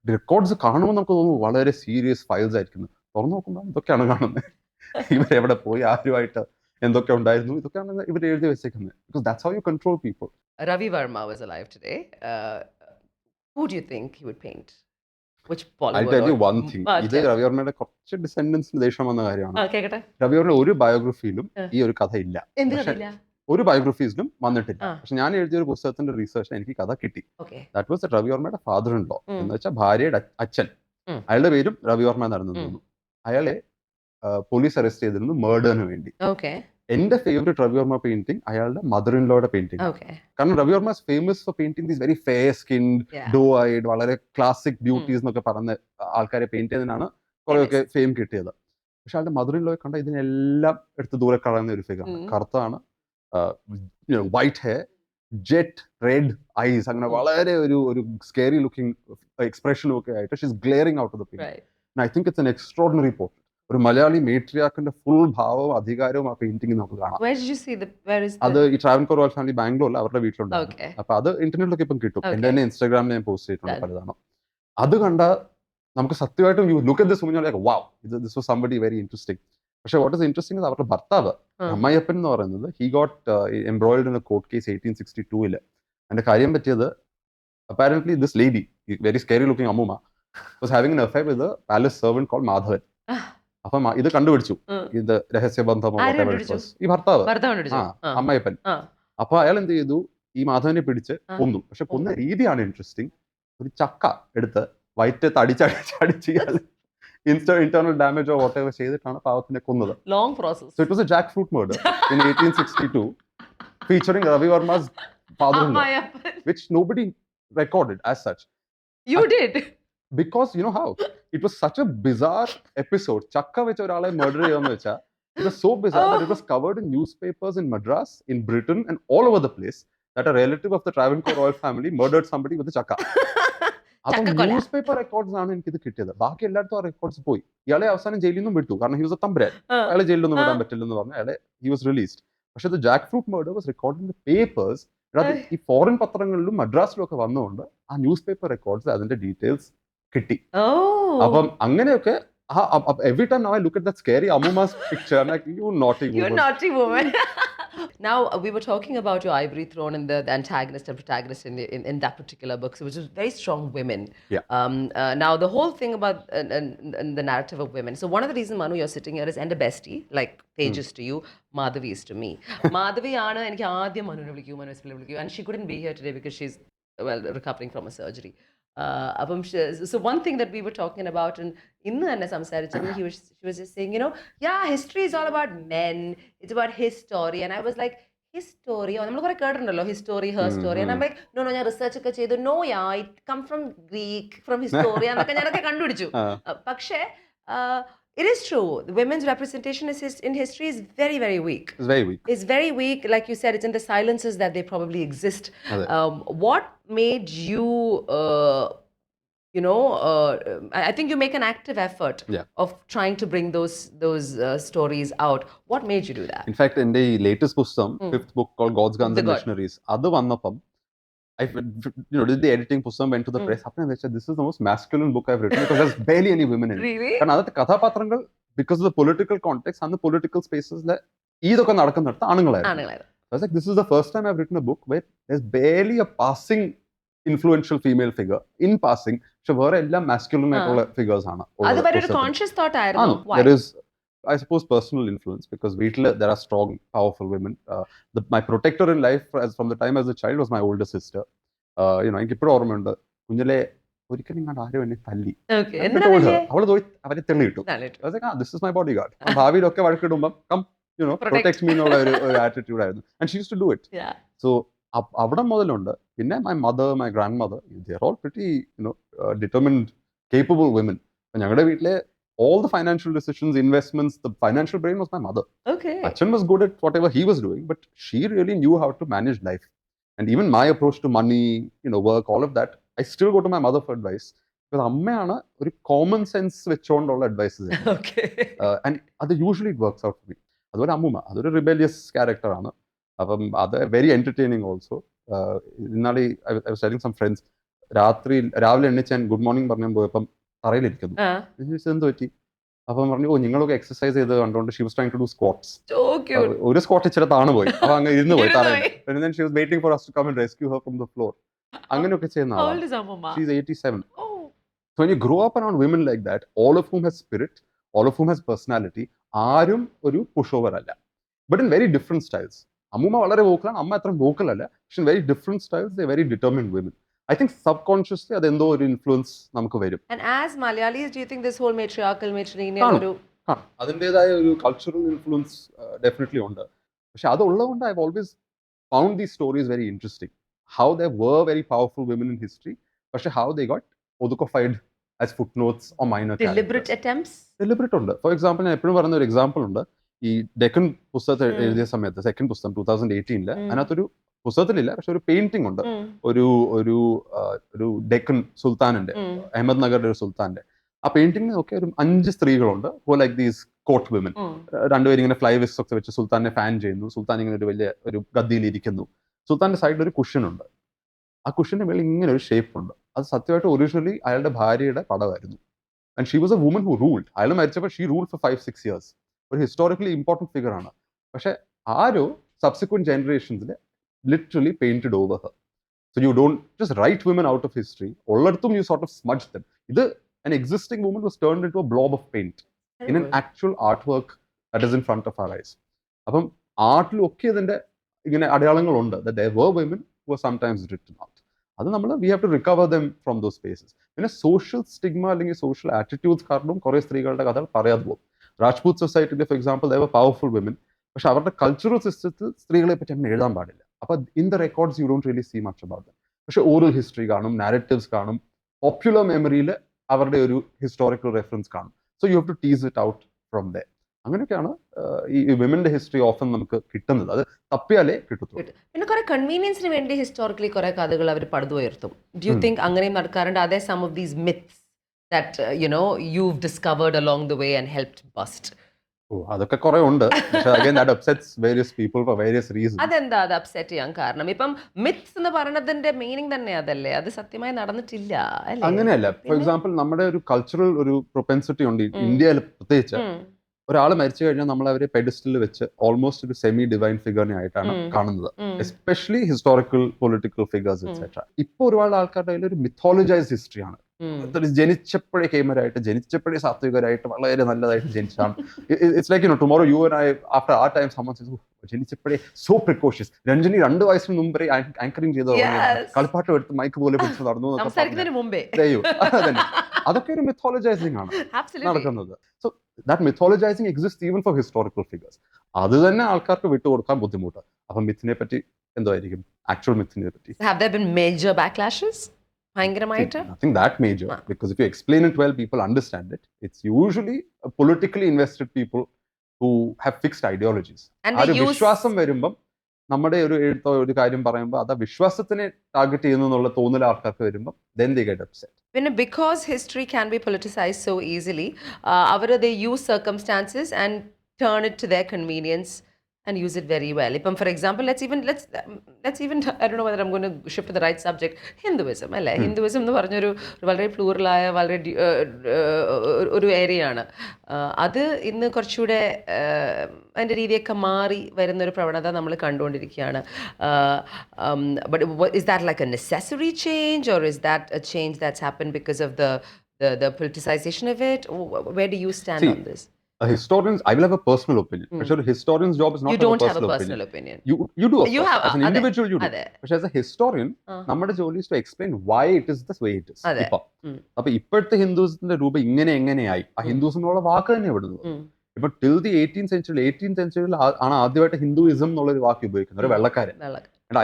റെക്കോർഡ്സ് കാണുമ്പോൾ നമുക്ക് തോന്നുന്നു വളരെ സീരിയസ് ഫയൽസ് ആയിരിക്കുന്നു. തുറന്നു നോക്കുമ്പോൾ ഇതൊക്കെയാണ് കാണുന്നത്. ഇവരെവിടെ പോയി, ആരുമായിട്ട് എന്തൊക്കെ ഉണ്ടായിരുന്നു, ഇതൊക്കെയാണ് ഇവർ എഴുതി വെച്ചേക്കുന്നത്. Because that's how you control people. Ravi Verma was alive today. Who do you think he would paint? Which Bollywood? I'll tell you one thing. ഇത് രവി വർമ്മയുടെ കുറച്ച് ഡിസെൻഡൻസിന് ദേഷ്യം വന്ന കാര്യമാണ്. രവി വർമ്മ ഒരു ബയോഗ്രഫിയിലും ഈ ഒരു കഥ ഇല്ല. ഒരു ബയോഗ്രഫീസിലും വന്നിട്ടില്ല. പക്ഷെ ഞാൻ എഴുതിയ ഒരു പുസ്തകത്തിന്റെ റീസേർച്ച് എനിക്ക് കഥ കിട്ടി. ദാറ്റ് വാസ് രവി വർമ്മയുടെ ഫാദർ ഇൻ ലോ, എന്ന് വെച്ചാൽ ഭാര്യയുടെ അച്ഛൻ. അയാളുടെ പേരും രവി വർമ്മ എന്നായിരുന്നു തോന്നുന്നു. അയാളെ പോലീസ് അറസ്റ്റ് ചെയ്തിരുന്നു മേർഡറിന് വേണ്ടി. എന്റെ ഫേവറേറ്റ് രവി വർമ്മ പെയിന്റിംഗ് അയാളുടെ മദർ ഇൻ ലോയുടെ പെയിന്റിംഗ്. കാരണം Ravi Varma famous for painting these very fair skinned, doe eyed, വളരെ ക്ലാസിക് ബ്യൂട്ടീസ് എന്നൊക്കെ പറഞ്ഞ ആൾക്കാരെ പെയിന്റ് ചെയ്തതിനാണ് കുറെയൊക്കെ ഫെയിം കിട്ടിയത്. പക്ഷെ അയാളുടെ മദർ ഇൻ ലോയെ കണ്ട ഇതിനെല്ലാം എടുത്ത് ദൂരെ കളയുന്ന ഒരു ഫിഗറാണ്. കറുത്താണ്, white hair, jet red eyes, അങ്ങനെ വളരെ ഒരു സ്കേറി ലുക്കിംഗ് എക്സ്പ്രഷനും ഒക്കെ ആയിട്ട് she's glaring out of the painting. I think it's an extraordinary portrait. ഒരു മലയാളി മേട്രിയാക്കിന്റെ ഫുൾ ഭാവവും അധികാരവും ആ പെയിന്റിംഗ് നമുക്ക് കാണാം. അത് ഈ ട്രാവൻകൂർ റോയൽ ഫാമിലി ബാംഗ്ലൂരിൽ അവരുടെ വീട്ടിലുണ്ടായിരുന്നു. അപ്പൊ അത് ഇന്റർനെറ്റിലൊക്കെ ഇപ്പം കിട്ടും. എന്റെ തന്നെ ഇൻസ്റ്റാഗ്രാമിൽ ഞാൻ പോസ്റ്റ് ചെയ്തിട്ടുണ്ട് പലതാണ്. അത് കണ്ട നമുക്ക് സത്യമായിട്ടും you look at this movie like wow, this was somebody very interesting. പക്ഷെ വാട്ട് ഇസ് ഇൻട്രസ്റ്റിംഗ് അവരുടെ ഭർത്താവ് അമ്മയപ്പൻ എന്ന് പറയുന്നത് he got embroiled in a court case 1862. അതിന്റെ കാര്യം പറ്റിയത് apparently this lady, very scary looking അമ്മൂമ്മ, was having an affair with a palace servant called Madhavan. അപ്പം ഇത് കണ്ടുപിടിച്ചു, ഇത് രഹസ്യബന്ധമോ ഈ ഭർത്താവ് അമ്മയപ്പൻ. അപ്പൊ അയാൾ എന്ത് ചെയ്തു, ഈ മാധവനെ പിടിച്ച് കൊന്നു. പക്ഷെ കൊന്ന രീതിയാണ് ഇൻട്രസ്റ്റിംഗ്. ഒരു ചക്ക എടുത്ത് വയറ്റത്ത് അടിച്ചടിച്ച് ഇന്റേണൽ ഡാമേജോ വോട്ടെവർ ചെയ്തിട്ടാണ് പാവത്തിനെ കൊന്നത്. Long process. So it was a jackfruit murder in 1862 featuring Ravi Verma's father-in-law, which nobody recorded as such. You did? because you know how it was such a bizarre episode. Chakka വെച്ച് ഒരാളെ murder ചെയ്യാന്ന് വെച്ചാ it was so bizarre that it was covered in newspapers in Madras, in Britain, and all over the place that a relative of the Travancore royal family murdered somebody with a chakka. അപ്പം ചക്കക്കൊല. News paper records ആണ് എനിക്കിത് കിട്ടിയത്. ബാക്കി എല്ലായിടത്തും ആ records പോയി. ഇയാളെ അവസാനം ജയിലിൽ നിന്നും വിട്ടു, കാരണം ഹി വാസ് എ തമ്പുരാൻ. അയാളെ ജയിലിലൊന്നും വിടാൻ പറ്റില്ലെന്ന് പറഞ്ഞു അയാളെ ഹി വാസ് റിലീസ്ഡ്. പക്ഷെ the Jack fruit murder was record in the papers. ഈ ഫോറിൻ പത്രങ്ങളിലും മദ്രാസിലും ഒക്കെ വന്നുകൊണ്ട് ആ ന്യൂസ് പേപ്പർ റെക്കോർഡ്സ് അതിന്റെ ഡീറ്റെയിൽസ് കിട്ടി. അപ്പം അങ്ങനെയൊക്കെ every time now I look at that scary Ammuma's picture, I'm like, you naughty woman. You naughty woman. Now, we were talking about your Ivory Throne and the antagonist and protagonist in that particular book, so which is very strong women. Yeah. Now, the whole thing about the narrative of women. So, one of the reasons, Manu, you're sitting here is and a bestie, like Tejas to you, Madhavi is to me. Madhavi aanu eniki aadyam Manu vilikku, Manu vilikku, and she couldn't be here today because she's recovering from a surgery. So one thing that we were talking about, and she was just saying, yeah, history is all about men, it's about his story, and I was like, his story, his story, her story, and I'm like, no, I research no, yeah, it come from Greek, from history, it is true, the women's representation in history is very, very weak. It's very weak. It's very weak, like you said, it's in the silences that they probably exist. What made you, I think you make an active effort of trying to bring those stories out. What made you do that? In fact, in the latest pussam, fifth book called Gods, Guns and Missionaries, adu vannapam I did the editing, pussam went to the press. I said, this is the most masculine book I've written because there's barely any women in it. Really? And other kathapathrangal, because of the political context and the political spaces, either I was like, this is the first time I've written a book where there's barely a passing influential female figure in passing. So masculine figures. That's a very conscious thought. Why? There is, I suppose, personal influence because there are strong, powerful women. My protector in life, from the time as a child, was my older sister. എനിക്ക് ഇപ്പോഴും ഓർമ്മയുണ്ട്, കുഞ്ഞിലെ ഒരിക്കലും ഇങ്ങോട്ട് ആരും എന്നെ തല്ലി. അവള് പോയി അവരെ തെളിയിട്ടു. This is my bodyguard. ഭാവിയിലൊക്കെ വഴക്കിടുമ്പം protect me എന്നുള്ള ഒരു ആറ്റിറ്റ്യൂഡ് ആയിരുന്നു. And she used to do it. So അവിടെ മുതലുണ്ട്. പിന്നെ my mother, my grandmother, they're all pretty determined, capable women. ഞങ്ങളുടെ വീട്ടിലെ all the financial decisions, investments, the financial brain was my mother. Okay. Achan was good at whatever he was doing, but she really knew how to manage life. And even my approach to money, work, all of that, I still go to my mother for advice. Because അമ്മയാണ് ഒരു common sense വെച്ചുകൊണ്ടുള്ള advices. Okay. And അത് usually it works out for me. അതുപോലെ അമ്മൂമ്മ, അതൊരു rebellious character ആണ്. അപ്പം അത് very entertaining also. ഇന്നാളെ I was telling some friends, രാവിലെ എണ്ണിച്ച് ഞാൻ ഗുഡ് മോർണിംഗ് പറഞ്ഞാൽ പോയപ്പം തറയിലിരിക്കുന്നു. എന്ത് പറ്റി? അപ്പം പറഞ്ഞു, നിങ്ങളൊക്കെ എക്സസൈസ് ചെയ്ത് കണ്ടോണ്ട് she was trying to do squats. ഒരു സ്ക്വാട്ട് ഇച്ചിരി താണു പോയി, അപ്പൊ അങ്ങ് ഇരുന്ന് പോയി തറയിൽ. And then she was waiting for us to come and rescue her from the floor. അങ്ങനെയൊക്കെ ചെയ്യുന്ന ആളാണ്. She's 87. So when you grow up around women like that, all of whom has spirit, all of whom has personality, ആരും ഒരു push over അല്ല. But in very different styles. അമ്മൂമ്മ വളരെ വോക്കലാണ്, അമ്മ അത്ര വോക്കൽ അല്ല. പക്ഷെ in very different styles, they're very determined women. I think subconsciously അതെന്തോ ഒരു ഇൻഫ്ലുവൻസ് നമുക്ക് വരും. And as Malayalis, do you think this whole matriarchal അതിൻ്റെതായ ഒരു കൾച്ചറൽ ഇൻഫ്ലുവൻസ് ഡെഫിനറ്റ്ലി ഉണ്ട്. പക്ഷെ അതുള്ളതുകൊണ്ട് I always found these stories very interesting. How there were very powerful women in history, പക്ഷെ ഹൗ ദേ ഗോട്ട് ഒതുക്കോഫൈഡ് as footnotes or minor deliberate attempts. Deliberate ഉണ്ട്. For example, ഞാൻ എപ്പോഴും പറയുന്ന ഒരു എക്സാമ്പിൾ ഉണ്ട്. ഈ ഡെക്കൻ പുസ്തകത്തിൽ എഴുതിയ സമയത്ത്, സെക്കൻഡ് പുസ്തകം 2018, അതിനകത്തൊരു പുസ്തകത്തിലില്ല, പക്ഷെ ഒരു പെയിന്റിംഗ് ഉണ്ട്. ഒരു ഡെക്കൻ സുൽത്താനിന്റെ, അഹമ്മദ് നഗറിന്റെ ഒരു സുൽത്താന്റെ. ആ പെയിന്റിംഗിൽ ഒക്കെ ഒരു 5 സ്ത്രീകളുണ്ട് who like these quote women. രണ്ടുപേരും ഇങ്ങനെ ഫ്ലൈ വിസ്റ്റ് ഒക്കെ വെച്ച് സുൽത്താനെ ഫാൻ ചെയ്യുന്നു. സുൽത്താൻ ഇങ്ങനെ ഒരു വലിയ ഒരു ഗദ്ദിയിൽ ഇരിക്കുന്നു. സുൽത്താന്റെ സൈഡിൽ ഒരു കുഷൻ ഉണ്ട്. ആ കുഷന്റെ മേളിൽ ഇങ്ങനെ ഒരു ഷേപ്പ് ഉണ്ട്. അത് സത്യമായിട്ട് ഒറിജിനലി അയാളുടെ ഭാര്യയുടെ പടമായിരുന്നു. And she was a woman who ruled. അയാൾ മരിച്ചപ്പോൾ ഷീ റൂൾഡ് ഫോർ 5-6 years. ഒരു ഹിസ്റ്റോറിക്കലി ഇമ്പോർട്ടൻറ്റ് ഫിഗർ ആണ്. പക്ഷെ ആരോ സബ്സിക്വന്റ് ജനറേഷൻസിൽ literally painted over her. So you don't just write women out of history. Olladthum you sort of smudge them. An existing woman was turned into a blob of paint in an actual artwork that is in front of our eyes. അപ്പം ആർട്ടിൽ ഒക്കെ ഇതിന്റെ ഇങ്ങനെ അടയാളങ്ങളുണ്ട് that there were women who were sometimes written out. അത് നമ്മൾ we have to recover them from those spaces. പിന്നെ social stigma അല്ലെങ്കിൽ social attitudes കാരണം കുറേ സ്ത്രീകളുടെ കഥ പറയാതെ പോകും. രാജ്പൂത് സൊസൈറ്റിയിൽ for example there were powerful women. പക്ഷെ അവരുടെ കൾച്ചറൽ സിസ്റ്റത്തിൽ സ്ത്രീകളെ പറ്റി അങ്ങനെ എഴുതാൻ പാടില്ല. അപ്പൊ in the records you don't really see much about them. പക്ഷെ ഓറൽ ഹിസ്റ്ററി കാണും, നാരറ്റീവ്സ് കാണും, പോപ്പുലർ മെമ്മറിയിൽ അവരുടെ ഒരു ഹിസ്റ്റോറിക്കൽ റെഫറൻസ് കാണും. So you have to tease it out from there. അങ്ങനെയൊക്കെയാണ് ഈ വിമന്റെ ഹിസ്റ്ററി ഓഫൻ നമുക്ക് കിട്ടുന്നത്. അത് തപ്പിയാലേ കിട്ടത്തുള്ളൂ. പിന്നെ കുറെ കൺവീനിയൻസിന് വേണ്ടി ഹിസ്റ്റോറിക്കലി കുറെ കഥകൾ അവർ പടുത്തുയർത്തും. ഡു യു തിങ്ക് അങ്ങനെയും നടക്കാറുണ്ട്? അതേ some of these myths that you've discovered along the way and helped bust? അതൊക്കെ കുറെ ഉണ്ട്. പക്ഷേ again that upsets various people for various reasons. അതെന്താ അത് അപ്സെറ്റ് ചെയ്യാൻ കാരണം? ഇപ്പം മിത്സ് എന്ന് പറയുന്നതിന്റെ മീനിങ് തന്നെ അതല്ലേ, അത് സത്യമായി നടന്നിട്ടില്ല അല്ലേ? അങ്ങനെയല്ല. ഫോർ എക്സാമ്പിൾ നമ്മുടെ ഒരു കൾച്ചറൽ ഒരു പ്രൊപ്പൻസിറ്റി ഉണ്ട് ഇന്ത്യയിൽ പ്രത്യേകിച്ച്. ഒരാൾ മരിച്ചു കഴിഞ്ഞാൽ നമ്മൾ അവരെ പെഡിസ്റ്റലിൽ വെച്ച് ഓൾമോസ്റ്റ് ഒരു സെമി ഡിവൈൻ ഫിഗറിനെ ആയിട്ടാണ് കാണുന്നത്. Especially historical political figures etcetera. ഇപ്പൊ ഒരുപാട് ആൾക്കാരുടെ കയ്യിൽ ഒരു മിത്തോളജൈസ്ഡ് ഹിസ്റ്ററിയാണ്. ജനിച്ചപ്പോഴേ കേമരായിട്ട്, ജനിച്ചപ്പോഴേ സാത്വികരായിട്ട്, വളരെ നല്ലതായിട്ട് ജനിച്ചാണ്. It's like tomorrow you and I after ആ ടൈം സമ്മൺ ജനിച്ചപ്പോഴേ സോ പ്രിക്കോഷ്യസ്. രഞ്ജനി 2 വയസ്സിന് മുമ്പേ ആങ്കറിംഗ് ചെയ്ത് കളിപ്പാട്ടം എടുത്ത് മൈക്ക് പോലെ പിടിച്ച് നടന്നു. അതൊക്കെ ഒരു മിത്തോളജൈസിംഗ് ആണ് നടക്കുന്നത്. So that mythologising exist even for historical figures. അത് തന്നെ ആൾക്കാർക്ക് വിട്ടുകൊടുക്കാൻ ബുദ്ധിമുട്ട്. അപ്പം മിത്തിനെ പറ്റി എന്തായിരിക്കും ആക്ച്വൽ മിത്തിനെ പറ്റി? Have there been major backlashes? Nothing that major, because if you explain it well, people understand it. It's usually politically invested people who have fixed ideologies. ആ ഒരു വിശ്വാസം വരുമ്പം നമ്മുടെ ഒരു എഴുത്തോ ഒരു കാര്യം പറയുമ്പോൾ അത് വിശ്വാസത്തിനെ ടാർഗറ്റ് ചെയ്യുന്നു എന്നുള്ള തോന്നൽ ആൾക്കാർക്ക് വരുമ്പോൾ then they get upset. പിന്നെ because history can be politicized so easily, they use circumstances and turn it to their convenience and use it very well. If, for example, let's even I don't know whether I'm going to shift to the right subject. Hinduism അല്ലേ? Hinduism എന്ന് പറഞ്ഞൊരു വളരെ പ്ലൂറലായ വളരെ ഒരു ഏരിയയാണ്. അത് ഇന്ന് കുറച്ചുകൂടെ അതിൻ്റെ രീതിയൊക്കെ മാറി വരുന്നൊരു പ്രവണത നമ്മൾ കണ്ടുകൊണ്ടിരിക്കുകയാണ്. But is that like a necessary change, or is that a change that's happened because of the politicization of it? Where do you stand on this? I will have a personal opinion. But a historian's job is not you don't have a personal opinion. You do, of you course. have, as an individual you do. But as a historian, നമ്മുടെ ജോലി is to explain why it is the way it is. അപ്പൊ ഇപ്പോഴത്തെ ഹിന്ദുസിന്റെ രൂപം എങ്ങനെയായി ആ ഹിന്ദുസിനുള്ള വാക്ക് തന്നെ വിടുന്നത്. ഇപ്പൊ till the 18th century ആണ് ആദ്യമായിട്ട് ഹിന്ദുയിസം എന്നുള്ളൊരു വാക്ക് ഉപയോഗിക്കുന്നത്, ഒരു വെള്ളക്കാരൻ.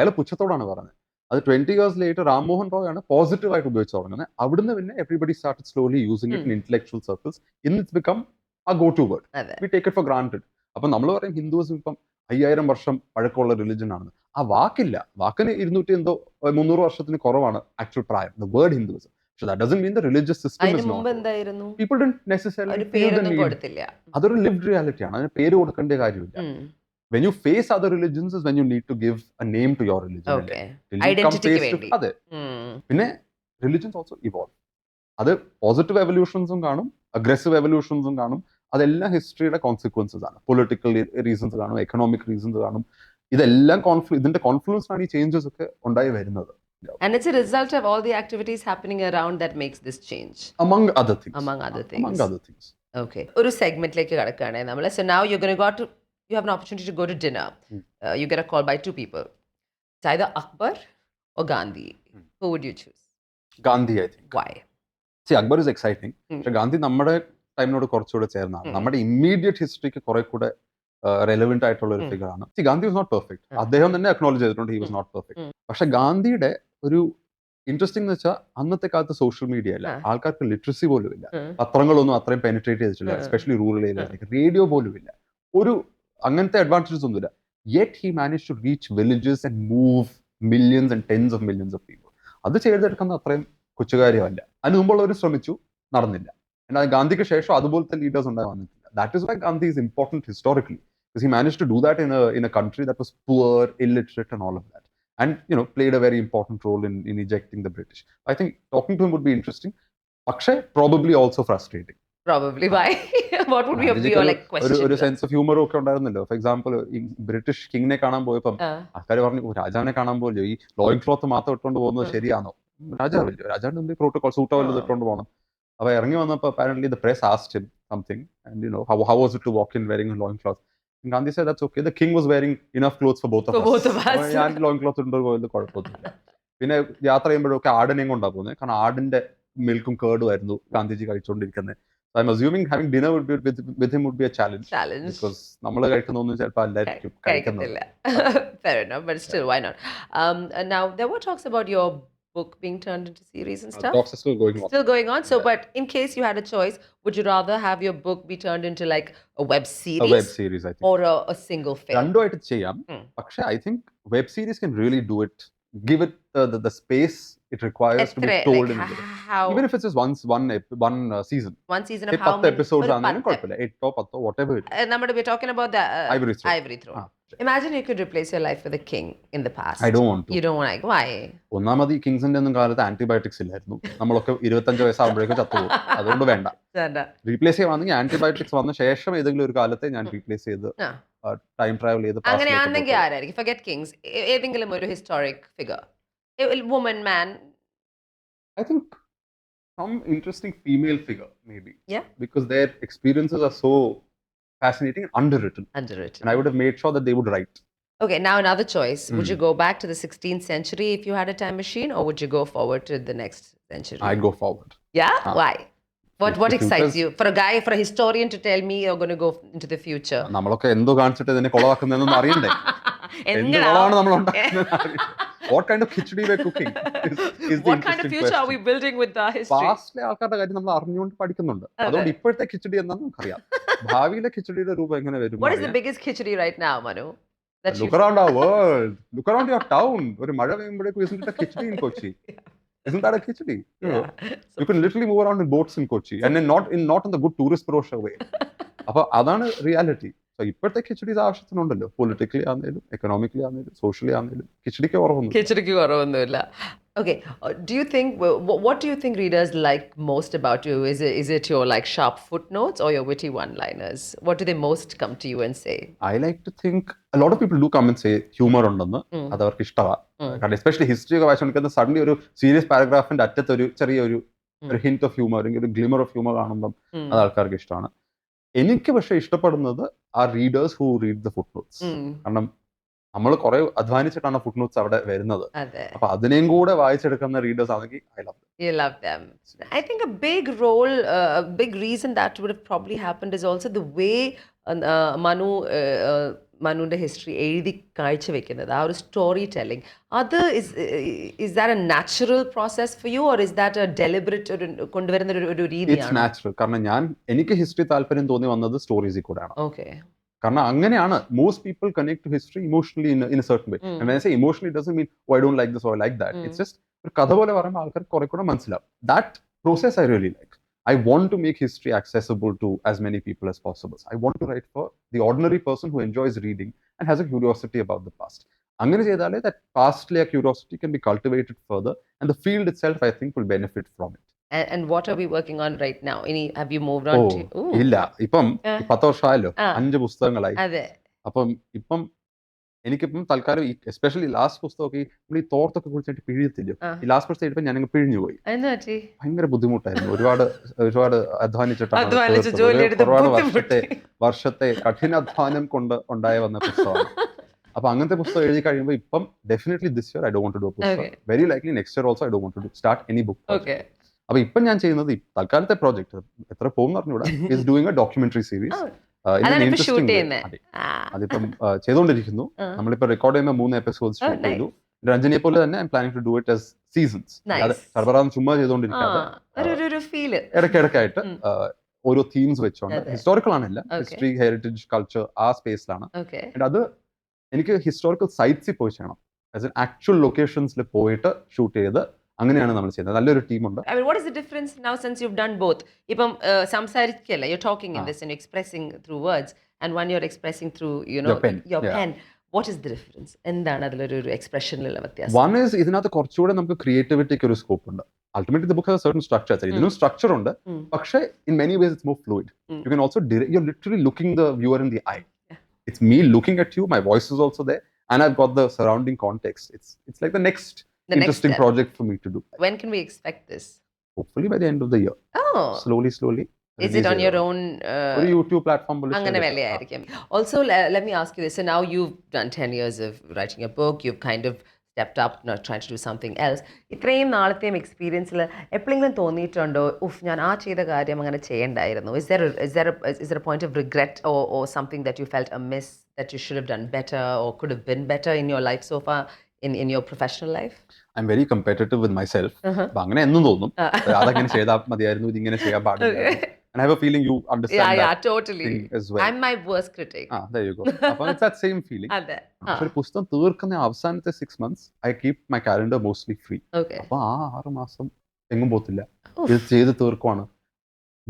അയാൾ പുച്ഛത്തോടാണ് പറഞ്ഞത്. അത് 20 years later രാംമോഹൻ റോയ് ആണ് പോസിറ്റീവായിട്ട് ഉപയോഗിച്ച് തുടങ്ങുന്നത്. അവിടുന്ന് പിന്നെ everybody started slowly using it in intellectual circles. It's become a go to word. We take it for granted. അപ്പൊ നമ്മൾ പറയും ഹിന്ദുയിസം ഇപ്പം 5000 വർഷം പഴക്കമുള്ള റിലിജൻ ആണെന്ന്. ആ വാക്കില്ല. വാക്കിന് 300 വർഷത്തിന് കുറവാണ് ആക്ച്വൽ പ്രായം. The word Hinduism. So that doesn't mean the religious system is not. People didn't necessarily feel the need. അതൊരു lived reality ആണ്. അതിന് പേര് കൊടുക്കേണ്ട കാര്യമില്ല. When you face other religions is when you need to give a name to your religion. Identity വേണ്ടി. അതെ. പിന്നെ religions also evolve. അത് പോസിറ്റീവ് എവല്യൂഷൻസും കാണും, അഗ്രസീവ് എവല്യൂഷൻസും കാണും. അതെല്ലാം ഹിസ്റ്ററിയുടെ കോൺസിക്വൻസസ് ആണ്. പൊളിറ്റിക്കൽ റീസൺസ് കാണും, എക്കണോമിക് റീസൺസ് കാണും. ഇതെല്ലാം ഇതിന്റെ കോൺഫ്ലുവൻസ് ആണ് ഈ ചേഞ്ചസ് ഒക്കെ ഉണ്ടായി വരുന്നത്. And it's a result of all the activities happening around that makes this change. Among other things. Okay. ഒരു സെഗ്മെന്റിലേക്ക് കടക്കുകയാണ് നമ്മൾ. So now you have an opportunity to go to dinner. You get a call by 2 people. It's either Akbar or Gandhi. Who would you choose? Gandhi, I think. Why? See, Akbar is exciting. പക്ഷെ ഗാന്ധി നമ്മുടെ ടൈമിനോട് കുറച്ചുകൂടെ ചേർന്നാണ്. നമ്മുടെ immediate ഹിസ്റ്ററിക്ക് കുറെ കൂടെ relevant ആയിട്ടുള്ള ഒരു figure ആണ്. Gandhi was not perfect. അദ്ദേഹം തന്നെ അക്നോളജ് ചെയ്തിട്ടുണ്ട് ഹി വാസ് നോട്ട് പെർഫെക്റ്റ്. പക്ഷെ ഗാന്ധിയുടെ ഒരു ഇൻട്രസ്റ്റിംഗ് എന്ന് വെച്ചാൽ അന്നത്തെ കാലത്ത് സോഷ്യൽ മീഡിയ അല്ല, ആൾക്കാർക്ക് ലിറ്ററസി പോലും ഇല്ല, പത്രങ്ങളൊന്നും അത്രയും പെനിട്രേറ്റ് ചെയ്തിട്ടില്ല, എസ്പെഷ്യലി റൂറൽ ഏരിയയിലേക്ക്. റേഡിയോ പോലും ഇല്ല, ഒരു അങ്ങനത്തെ അഡ്വാൻറ്റേജസ് ഒന്നുമില്ല. Yet he manage to reach villages and move millions and tens of millions of people. അത് ചെയ്തെടുക്കുന്ന അത്രയും കൊച്ചുകാര്യമല്ല. അതിന് മുമ്പുള്ളവർ ശ്രമിച്ചു, നടന്നില്ല. എന്നാൽ ഗാന്ധിക്ക് ശേഷം അതുപോലത്തെ ലീഡേഴ്സ് ഉണ്ടായി വന്നിട്ടില്ല. That is why Gandhi is important historically, because he managed to do that in a country that was poor, illiterate and all of that, and played a very important role in ejecting the British. I think talking to him would be interesting, പക്ഷേ probably also frustrating. Probably. Why? What would be your like question? ഒരു sense of humour ഒക്കെ ഉണ്ടായിരുന്നല്ലോ. For example ഈ British കിങ്ങിനെ കാണാൻ പോയപ്പം ആൾക്കാർ പറഞ്ഞു രാജാവിനെ കാണാൻ പോലും ഈ ലോയിൻ ക്ലോത്ത് മാത്രം ഇട്ടുകൊണ്ട് പോകുന്നത് ശരിയാണോ? രാജാവിന്റെ മുമ്പിൽ പ്രോട്ടോകോൾ സൂട്ടോ വല്ലതും ഇട്ടുകൊണ്ട് പോകണം. അപ്പൊ ഇറങ്ങി വന്നപ്പോൾ apparently the press asked him something, and how was it to walk in wearing a loin cloth? And Gandhi said that's okay, the king was wearing enough clothes for both of us. ഞാൻ ലോയിൻ cloth ഇട്ടുകൊണ്ട് പോയത് കുഴപ്പമൊന്നുമില്ല. പിന്നെ യാത്ര ചെയ്യുമ്പോഴൊക്കെ ആടിനെയും കൊണ്ടാണ് പോകുന്നത്, കാരണം ആടിന്റെ മിൽക്കും കേർഡും ആയിരുന്നു Gandhiji കഴിച്ചുകൊണ്ടിരിക്കുന്നത്. So I'm assuming having dinner with him would be a challenge. Because നമ്മൾ കഴിക്കുന്നൊന്നും ചിലപ്പോൾ എല്ലാവർക്കും കഴിക്കുന്നില്ല. Fair enough, but still, why not? Now there were talks about your book being turned into series and stuff? Talks are still going on. Still going on. So, but in case you had a choice, would you rather have your book be turned into like a web series, A web series, I think. or a single film? രണ്ടുമായിട്ട് ചെയ്യാം. പക്ഷെ I think web series can really do it. Give it the space it requires to be എത്ര, told like, in a video. how Even if it's just one season. one season of how 10 episodes ഒരു ആണെങ്കിലും 10 കുഴപ്പമില്ല. 8 10 whatever it is. നമ്മുടെ we're talking about the Ivory Throne. Ivory Throne. Imagine you could replace your life with a king in the past. I don't want to. You don't want, like, why? ഒന്നാമത് ഈ കിങ്സിന്റെ ഒന്നും കാലത്ത് antibiotics ഇല്ലായിരുന്നു. നമ്മളൊക്കെ 25 വയസ്സാകുമ്പോഴേക്കും ചത്തുപോകും. അതുകൊണ്ട് വേണ്ട. റീപ്ലേസ് ചെയ്യുവാണെങ്കിൽ ആന്റിബയോട്ടിക്സ് വന്ന ശേഷം ഏതെങ്കിലും ഒരു കാലത്തെ ഞാൻ റീപ്ലേസ് ചെയ്ത് ടൈം ട്രാവൽ ചെയ്ത് അങ്ങനെയാണെങ്കിൽ ആരായിരിക്കും? Forget kings. ഏതെങ്കിലും ഒരു historic figure, woman, man. I think some interesting female figure, maybe. Yeah. Because their experiences are so fascinating and underwritten. And I would have made sure that they would write. Okay, now another choice. Would you go back to the 16th century if you had a time machine, or would you go forward to the next century? I'd go forward. Yeah? Why? What excites Because- you? For a historian to tell me you're going to go into the future. നമ്മളൊക്കെ എന്തോ കാണിച്ചിട്ട് ഇതിനെ കൊളവാക്കുന്നതെന്നൊന്നും അറിയണ്ടേ? എന്ത് കൊളവാണ് നമ്മൾ ഉണ്ടാക്കുന്നത്? What kind of khichdi we're cooking is the What kind of interesting future are we question. building with the history? പാസ്റ്റിലെ ആൾക്കാരുടെ കാര്യം നമ്മൾ അറിഞ്ഞുകൊണ്ട് പഠിക്കുന്നുണ്ട്. അതുകൊണ്ട് ഇപ്പോഴത്തെ കിച്ചടി എന്താണെന്ന് നമുക്കറിയാം. ഭാവിയിലെ കിച്ചടിയുടെ രൂപം എങ്ങനെ വരും? What is the biggest khichdi right now, Manu? That Look around our world. Look around your town. ഒരു മഴ പെയ്യുമ്പോഴേക്കും isn't it a khichdi in Kochi? Isn't that a khichdi? You know, you can literally move around in boats in Kochi and then not in the good tourist brochure way. അപ്പൊ അതാണ് reality. So ഇപ്പോഴത്തെ കിച്ചഡീസ് ആവശ്യത്തിനുണ്ടല്ലോ. Politically ആണെങ്കിലും economically ആണെങ്കിലും socially ആണെങ്കിലും കിച്ചടിക്ക് കുറവൊന്നും. കിച്ചടിക്ക് കുറവൊന്നുമില്ല. Okay, do you think, what do you think readers like most about you? Is it your like sharp footnotes or your witty one-liners? What do they most come to you and say? I like to think a lot of people do come and say humor ഉണ്ടെന്ന്. അത് അവർക്ക് ഇഷ്ടമാണ്. കാരണം especially history ഒക്കെ വായിച്ചുകൊണ്ടിരിക്കുന്ന suddenly ഒരു serious പാരഗ്രാഫിന്റെ അറ്റത്ത് ഒരു ചെറിയൊരു ഹിന്റ് ഓഫ് ഹ്യൂമർ അല്ലെങ്കിൽ ഒരു ഗ്ലിമർ ഓഫ് ഹ്യൂമർ കാണുമ്പം അത് ആൾക്കാർക്ക് ഇഷ്ടമാണ്. എനിക്ക് പക്ഷെ ഇഷ്ടപ്പെടുന്നത് ആ readers who read the footnotes. കാരണം നമ്മൾ കുറെ അധ്വാനിച്ചിട്ടാണ് ഫുട് നോട്ട്സ് അവിടെ വരുന്നത്. അപ്പൊ അതിനെയും കൂടെ വായിച്ചെടുക്കുന്ന റീഡേഴ്സ് ആണെങ്കിൽ I love them. You love them. I think a big role, a big reason that would have probably happened is also the way മനുവിന്റെ ഹിസ്റ്ററി എഴുതി കാഴ്ചവെക്കുന്നത്, ആ ഒരു സ്റ്റോറി ടെല്ലിംഗ്. അത് is that a natural process for you, or is that a deliberate കൊണ്ടുവരുന്ന ഒരു രീതിയാണ്? It's natural. കാരണം എനിക്ക് ഹിസ്റ്ററി താല്പര്യം തോന്നി വന്നത് സ്റ്റോറീസിൽ കൂടെയാണ്. Okay. കാരണം അങ്ങനെയാണ് most people connect to history emotionally in a certain way. And when I say emotionally, it doesn't mean I don't like this or I like that. It's just ഒരു കഥ പോലെ പറയുമ്പോൾ ആൾക്കാർക്ക് കുറെ കൂടെ മനസ്സിലാവും. That process I really like. I want to make history accessible to as many people as possible. I want to write for the ordinary person who enjoys reading and has a curiosity about the past. അങ്ങനെ ചെയ്താലേ that pastly a curiosity can be cultivated further and the field itself I think will benefit from it. And what are we working on right now? Have you moved on to? ഇല്ല, ഇപ്പം 10 വർഷമായല്ലോ, 5 പുസ്തകങ്ങളായി. അതെ. അപ്പം എനിക്കിപ്പം തൽക്കാലം especially last പുസ്തകമൊക്കെ നമ്മൾ ഈ തോർത്തൊക്കെ കുറിച്ചിട്ട് പിഴിയത്തില്ലോ, ഈ ലാസ്റ്റ് പുസ്തകം എഴുതിയപ്പോൾ ഞാനങ്ങ് പിഴിഞ്ഞു പോയി. ഭയങ്കര ബുദ്ധിമുട്ടായിരുന്നു. ഒരുപാട് അധ്വാനിച്ചിട്ടാണ്, ഒരുപാട് വർഷത്തെ കഠിനാധ്വാനം കൊണ്ട് വന്ന പുസ്തകമാണ്. അപ്പൊ അങ്ങനത്തെ പുസ്തകം എഴുതി കഴിയുമ്പോൾ ഇപ്പം definitely this year I don't want to do a പുസ്തകം. Very likely next year also I don't want to start any book. അപ്പൊ ഇപ്പം ഞാൻ ചെയ്യുന്നത് തൽക്കാലത്തെ പ്രോജക്ട് എത്ര പോകും പറഞ്ഞൂടാ, is doing a documentary series. അതിപ്പം ചെയ്തുകൊണ്ടിരിക്കുന്നു. നമ്മളിപ്പോ റെക്കോർഡ് ചെയ്യുന്ന 3 എപ്പിസോഡ്സ് ഷൂട്ട് ചെയ്തു. രഞ്ജനിയെ പോലെ തന്നെ I planning to do it as seasons. സർവറാന്ന് ചുമ്മാ ചെയ്തുകൊണ്ടിരിക്കാതെ ഇടയ്ക്കിടയ്ക്കായിട്ട് ഓരോ തീംസ് വെച്ചോണ്ട്, ഹിസ്റ്റോറിക്കൽ ആണല്ല, ഹിസ്റ്ററി, ഹെറിറ്റേജ്, കൾച്ചർ, ആ സ്പേസിലാണ്. അത് എനിക്ക് ഹിസ്റ്റോറിക്കൽ സൈറ്റ്സിൽ പോയി ചെയ്യണം, ആക്ച്വൽ ലൊക്കേഷൻസിൽ പോയിട്ട് ഷൂട്ട് ചെയ്ത് അങ്ങനെയാണ് നമ്മൾ ചെയ്യുന്നത്. നല്ലൊരു ടീമുണ്ട്. I mean, what is the difference now since you've done both? ഇപ്പം സംസാരിക്കല്ല, you're talking in this and you're expressing through words, and one you're expressing through, your pen. What is the difference? എന്താണ് അതിലൊരു എക്സ്പ്രഷനിലുള്ള വ്യത്യാസം? One is ഇതിനകത്ത് കുറച്ചുകൂടെ നമുക്ക് ക്രിയേറ്റിവിറ്റിക്ക് ഒരു scope ഉണ്ട്. Ultimately the book has a certain structure. ഇതിനും സ്ട്രക്ചർ ഉണ്ട്, പക്ഷേ in many ways it's more fluid. You can also you're literally looking the viewer in the eye. It's me looking at you, my voice is also there, and I've got the surrounding context. It's like the next interesting project for me to do. When can we expect this? Hopefully by the end of the year. Slowly. Is it on your own YouTube platform? അങ്ങനെ വല്ലയായിരിക്കും. Also, let me ask you this. So now you've done 10 years of writing a book. You've kind of stepped up, not trying to do something else. ഇത്രയും നാളത്തെയും എക്സ്പീരിയൻസിൽ എപ്പോഴെങ്കിലും തോന്നിയിട്ടുണ്ടോ, ഞാൻ ആ ചെയ്ത കാര്യം അങ്ങനെ ചെയ്യണ്ടായിരുന്നു? Is there a point of regret or something that you felt amiss, that you should have done better or could have been better in your life so far, in your professional life? I'm very competitive with myself. Uh-huh. അപ്പൊ അങ്ങനെ എന്നും തോന്നും Ah. അതങ്ങനെ ചെയ്താൽ മതിയായിരുന്നു ഇതിങ്ങനെ ചെയ്യാൻ പാടില്ല. Okay. And I have a feeling you understand Yeah, that totally. thing as well. I'm my worst critic. There you go. അപ്പൊ it's that same feeling. അതെ. പക്ഷെ ഒരു പുസ്തകം തീർക്കുന്ന അവസാനത്തെ 6 months I keep my calendar mostly free. Okay. അപ്പൊ ആ 6 മാസം എങ്ങും പോത്തില്ല. Oof. ഇത് ചെയ്ത് തീർക്കുവാണ്.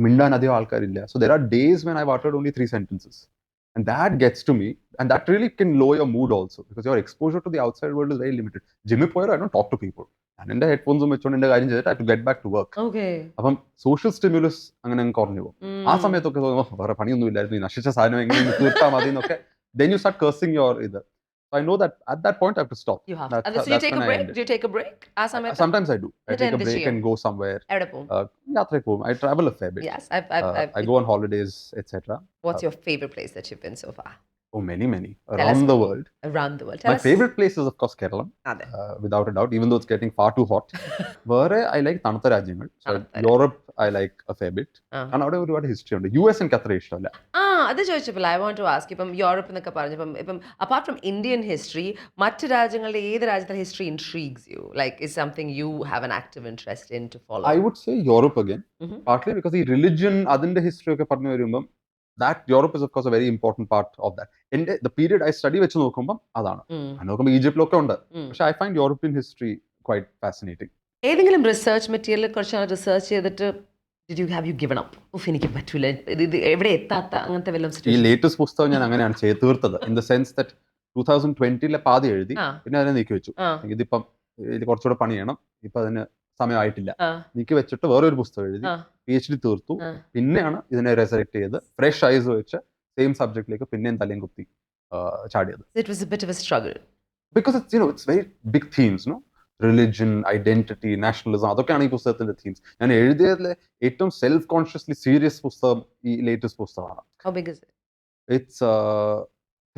മിണ്ടാൻ അധികം ആൾക്കാരില്ല. So there are days when I've uttered only 3 sentences. And that gets to me. And that really can lower your mood also. Because your exposure to the outside world is very limited. ജിമ്മിൽ പോയാലും I don't talk to people. ഞാൻ എൻ്റെ ഹെഡ്ഫോൺസും വെച്ചോണ്ട് എൻ്റെ കാര്യം ചെയ്തിട്ട് I have to get back to work. Okay. അപ്പം social stimulus അങ്ങനെ അങ്ങ് കുറഞ്ഞു പോകും. ആ സമയത്തൊക്കെ തോന്നുന്നു വേറെ പണിയൊന്നും ഇല്ലായിരുന്നു, ഈ നശിച്ച സാധനം എങ്ങനെ തീർത്താൽ മതി എന്നൊക്കെ. Then you start cursing your ഇത്. So I know that at that point I have to stop. You have That's- to. So you that's take a when I break? end it. Do you take a break? ആ സമയത്ത് Sometimes I do. I എന്നിട്ട് take a എന്ത് break ചെയ്യും? and go somewhere. എവിടെ പോകും? യാത്രയ്ക്ക് പോകും. I travel a fair bit. Yes, I go on holidays, etc. What's your favorite place that you've been so far? Oh, many. Tell Around us the world. around the world? Tell My us. favorite place is of course Kerala. അതെ. Without a doubt, even though it's getting far too hot. വേറെ I like തണുത്ത രാജ്യങ്ങൾ. Europe I like a fair bit. കാരണം അവിടെ ഒരുപാട് history ഉണ്ട്. US എനിക്ക് അത്ര ഇഷ്ടമല്ല. അത് ചോദിച്ചപ്പോൾ ഐ വാണ്ട് ടു ആസ്ക്, ഇപ്പം യൂറോപ്പ് എന്നൊക്കെ പറഞ്ഞപ്പം ഇപ്പം അപ്പാർട്ട് ഫ്രം ഇന്ത്യൻ ഹിസ്റ്ററി മറ്റ് രാജ്യങ്ങളുടെ ഏത് രാജ്യത്തെ history intrigues you, like is something you have an active interest in to follow? I would say Europe again. Partly because ഈ religion അതിന്റെ ഹിസ്റ്ററി ഒക്കെ പറഞ്ഞു വരുമ്പം that Europe is of course a very important part of that. എൻ്റെ the period I study വെച്ച് നോക്കുമ്പം അതാണ്. നോക്കുമ്പോൾ ഈജിപ്തിലൊക്കെ ഉണ്ട്. പക്ഷെ I find European history quite fascinating. ഏതെങ്കിലും റിസർച്ച് മെറ്റീരിയലിനെ കുറിച്ച് റിസർച്ച് ചെയ്തിട്ട് have you given up? എനിക്ക് പറ്റൂല, ഇത് എവിടെ എത്താത്ത അങ്ങനത്തെ വല്ലതും? ഈ ലേറ്റസ്റ്റ് പുസ്തകം ഞാൻ അങ്ങനെയാണ് ചെയ്ത് തീർത്തത്. ഇൻ ദ സെൻസ് ദാറ്റ് 2020 പാതി എഴുതി, പിന്നെ അതിനെ നീക്കി വെച്ചു. ഇതിപ്പം ഇതിൽ കുറച്ചുകൂടെ പണി ചെയ്യണം, ഇപ്പൊ അതിന് സമയമായിട്ടില്ല, നീക്കി വെച്ചിട്ട് വേറൊരു പുസ്തകം എഴുതി PhD തീർത്തു. പിന്നെയാണ് ഇതിനെ റെസറക്ട് ചെയ്ത് ഫ്രഷ് ഐസ് വെച്ച് സെയിം സബ്ജക്റ്റിലേക്ക് പിന്നെയും തലയും കുത്തി ചാടിയത്. It was a bit of a struggle because it's very big themes, no? Religion, identity, nationalism, അതൊക്കെയാണ് ഈ പുസ്തകത്തിന്റെ തീംസ്. ഞാൻ എഴുതിയതിലെ ഏറ്റവും സെൽഫ് കോൺഷ്യസ്ലി സീരിയസ് പുസ്തകം ഈ ലേറ്റസ്റ്റ് പുസ്തകമാണ്. How big is it? It's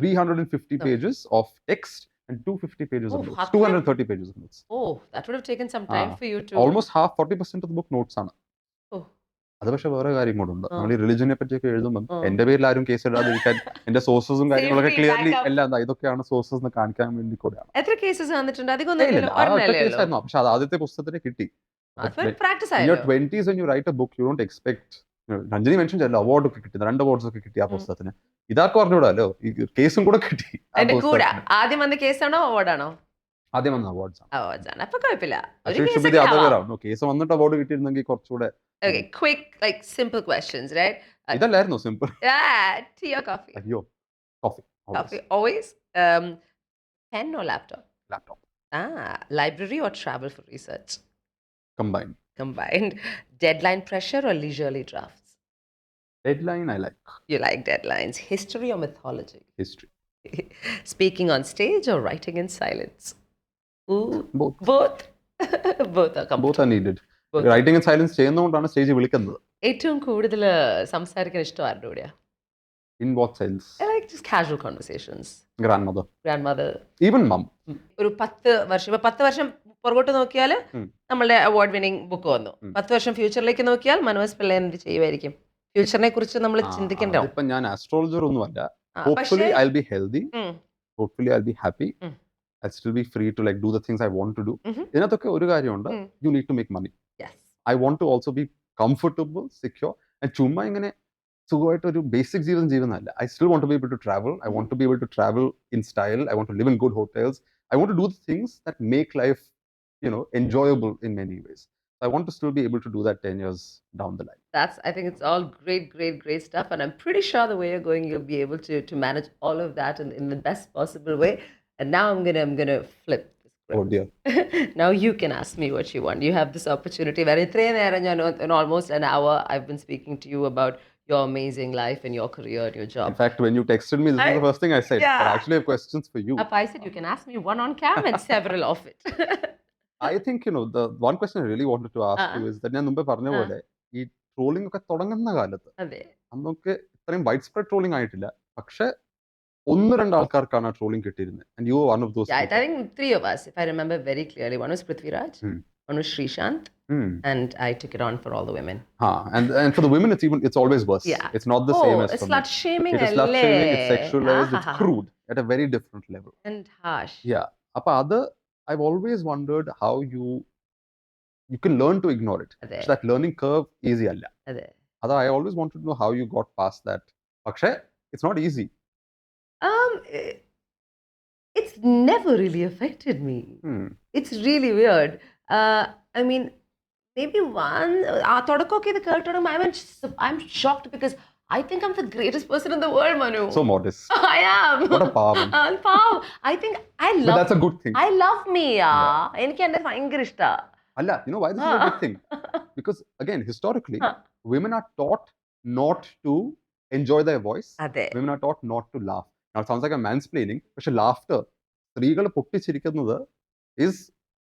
350 pages of text and 250 pages of notes. 230 pages of notes. Oh, that would have taken some time for you to... Almost half, 40% of the book notes ആണ്. അത് പക്ഷെ വേറെ കാര്യം കൂടെ നമ്മൾ ഈ റിലിജനെ പറ്റിയൊക്കെ എഴുതുമ്പോൾ എന്റെ പേരിൽ ആരും കേസ് ഇടാതിരിക്കാൻ എന്റെ സോഴ്സസും കാര്യങ്ങളൊക്കെ ക്ലിയർലി എല്ലാം ഇതൊക്കെയാണ് സോഴ്സസ് എന്ന് കാണിക്കാൻ വേണ്ടി കൂടെയാണ്. എത്ര കേസസ് വന്നിട്ടുണ്ട്? പക്ഷെ അത് ആദ്യത്തെ പുസ്തകത്തിന് കിട്ടി. In your 20s when you write a book you don't expect, Ranjani mention ചെയ്തല്ലോ അവാർഡ് ഒക്കെ കിട്ടി, 2 അവാർഡ്സ് ഒക്കെ കിട്ടി ആ പുസ്തകത്തിന്. ഇതാർക്ക് പറഞ്ഞൂടാലോ, ഈ കേസും കൂടെ കിട്ടി. ആദ്യം വന്ന കേസാണോ അവാർഡാണോ? ആദ്യം വന്ന അവാർഡ്സ് ആണ്. അപ്പൊ കുഴപ്പമില്ല. കേസ് വന്നിട്ട് അവാർഡ് കിട്ടിയിരുന്നെങ്കിൽ കുറച്ചുകൂടെ. Okay, quick, like simple questions, right? ഇതല്ലായിരുന്നു സിമ്പിൾ. Tea or coffee? അയ്യോ, coffee. Coffee always. Pen or laptop? Laptop. Library or travel for research? Combined. Deadline pressure or leisurely drafts? Deadline I like. You like deadlines. History or mythology? History. Speaking on stage or writing in silence? Ooh, Both. Both are comfortable. Both are needed. Writing in silence ചെയ്യുന്നതുകൊണ്ടാണ് stage വിളിക്കുന്നത്. ഏറ്റവും കൂടുതൽ സംസാരിക്കാൻ ഇഷ്ടം ആരുടെ കൂടെയാ? In what sense? I like just casual conversations. Grandmother. Even mom. ഒരു 10 വർഷം പുറകോട്ട് നോക്കിയാൽ നമ്മളുടെ അവാർഡ് വിന്നിംഗ് ബുക്ക് വന്നു. 10 വർഷം ഫ്യൂച്ചറിലേക്ക് നോക്കിയാൽ മനോജ് പിള്ള എന്ത് ചെയ്യുമായിരിക്കും? ഫ്യൂച്ചറിനെ കുറിച്ച് നമ്മൾ ചിന്തിക്കണ്ടോ? ഇപ്പൊ ഞാൻ ആസ്ട്രോളജർ ഒന്നുമല്ല. Hopefully I'll be healthy. Hopefully I'll be happy. I'll still be free to like do the things I want to do. ഇതിനകത്തൊക്കെ ഒരു കാര്യമുണ്ട്, you need to make money. Yes. I want to also be comfortable, secure. And ചുമ്മാ ഇങ്ങനെ സുഖമായിട്ട് ഒരു basic ജീവിതം ചെയ്യുന്നതല്ല. I still want to be able to travel. I want to be able to travel in style. I want to live in good hotels. I want to do the things that make life, enjoyable in many ways. I want to still be able to do that 10 years down the line. I think it's all great stuff. And I'm pretty sure the way you're going, you'll be able to manage all of that in the best possible way. And now I'm gonna flip this script. Oh dear. Now you can ask me what you want. You have this opportunity. In almost an hour, I've been speaking to you about your amazing life and your career and your job. In fact, when you texted me, this is the first thing I said. Yeah. I actually have questions for you. I said you can ask me one on cam and several of it. I think, the one question I really wanted to ask you is that ഞാൻ മുമ്പേ പറഞ്ഞ പോലെ ഈ trawling ഒക്കെ തുടങ്ങുന്ന കാലത്ത് അന്നൊക്കെ ഇത്രയും വൈഡ് സ്പ്രെഡ് ട്രോളിംഗ് ആയിട്ടില്ല, പക്ഷെ 1-2 ആൾക്കാർക്കാണ് trawling കിട്ടിയിരുന്നത്. And you were one of those. Yeah, I think 3 of us, if I remember very clearly. One was Prithviraj, one was Srishant, and I took it on for all the women. And for the women, it's always worse. Yeah. It's not the same as it's for slut shaming. It is slut shaming, it's sexualized, it's crude at a very different level. And harsh. Yeah. അപ്പൊ അത് I've always wondered how you can learn to ignore it. അതെ പക്ഷെ that learning curve easy അല്ല. അതെ അത് I always wanted to know how you got past that. പക്ഷേ it's not easy. I- it's never really affected me. It's really weird. I mean, maybe one തുടക്കമൊക്കെ ഇത് കേട്ട് തുടങ്ങുമ്പോൾ I'm shocked because I think I'm the greatest person in the world, Manu. So modest. I am. What a പാവം. പാവം. I think I But love that's a good thing. I love me. എനിക്ക് എന്നെ ഭയങ്കര ഇഷ്ടമാണ്. അല്ല, you know why this is a good thing? Because again, historically, women are taught not to enjoy their voice. അതെ Women are taught not to laugh. Now it sounds like a mansplaining, പക്ഷെ laughter, സ്ത്രീകൾ പൊട്ടിച്ചിരിക്കുന്നത് is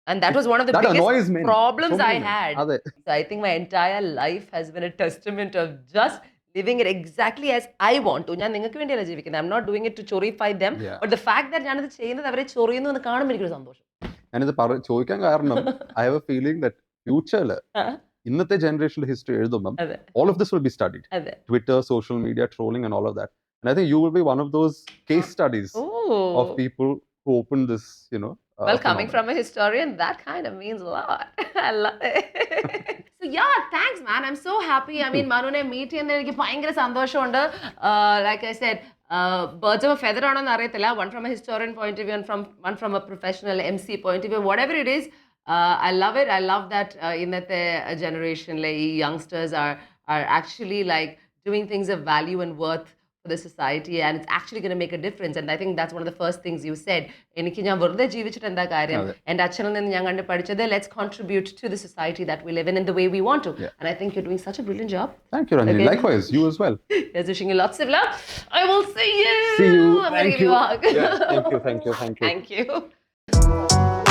and that was one of the that biggest annoys men. problems So I many men. had. അതെ. So I think my entire life has been a testament of just living it exactly as I want to. ഞാൻ നിങ്ങൾക്ക് വേണ്ടിയല്ല ജീവിക്കുന്നത്. I'm not doing it to chorify them. Yeah. But the fact that ഞാനത് ചെയ്യുന്നത് അവരെ ചൊറിയുന്നു എന്ന് കാണുമ്പോൾ എനിക്കൊരു സന്തോഷം. ഞാനിത് ചോദിക്കാൻ കാരണം I have a feeling that ഫ്യൂച്ചറിൽ ഇന്നത്തെ ജനറേഷന്റെ ഹിസ്റ്ററി എഴുതുമ്പം അതെ all of this will be studied. അതെ Twitter, social media, trolling and all of that. And I think you will be one of those case studies Oh. of people who open this, you know. Well, coming phenomenon. from a historian, that kind of means a lot. I love it. So yeah, thanks, man. I'm so happy. I mean, Manune meet ചെയ്യുന്നതിൽ എനിക്ക് ഭയങ്കര സന്തോഷമുണ്ട്. Like I said, birds of a feather ആണെന്ന് അറിയത്തില്ല. One from a historian point of view and one from a professional MC point of view. Whatever it is, I love it. I love that ഇന്നത്തെ generationലെ ഈ youngsters are actually like doing things of value and worth for the society, and it's actually going to make a difference. And I think that's one of the first things you said. എനിക്ക് ഞാൻ വെറുതെ ജീവിച്ചിട്ട് എന്താ കാര്യം, എൻ്റെ അച്ഛനിൽ നിന്ന് ഞാൻ കണ്ട് പഠിച്ചത് let's contribute to the society that we live in the way we want to. And I think you're doing such a brilliant job. Thank you, Ranjini. Okay. Likewise, you as well. Yes, wishing you lots of luck. I will see you. See you. I'm gonna Thank give you. you a hug. Yeah, thank you. Thank you.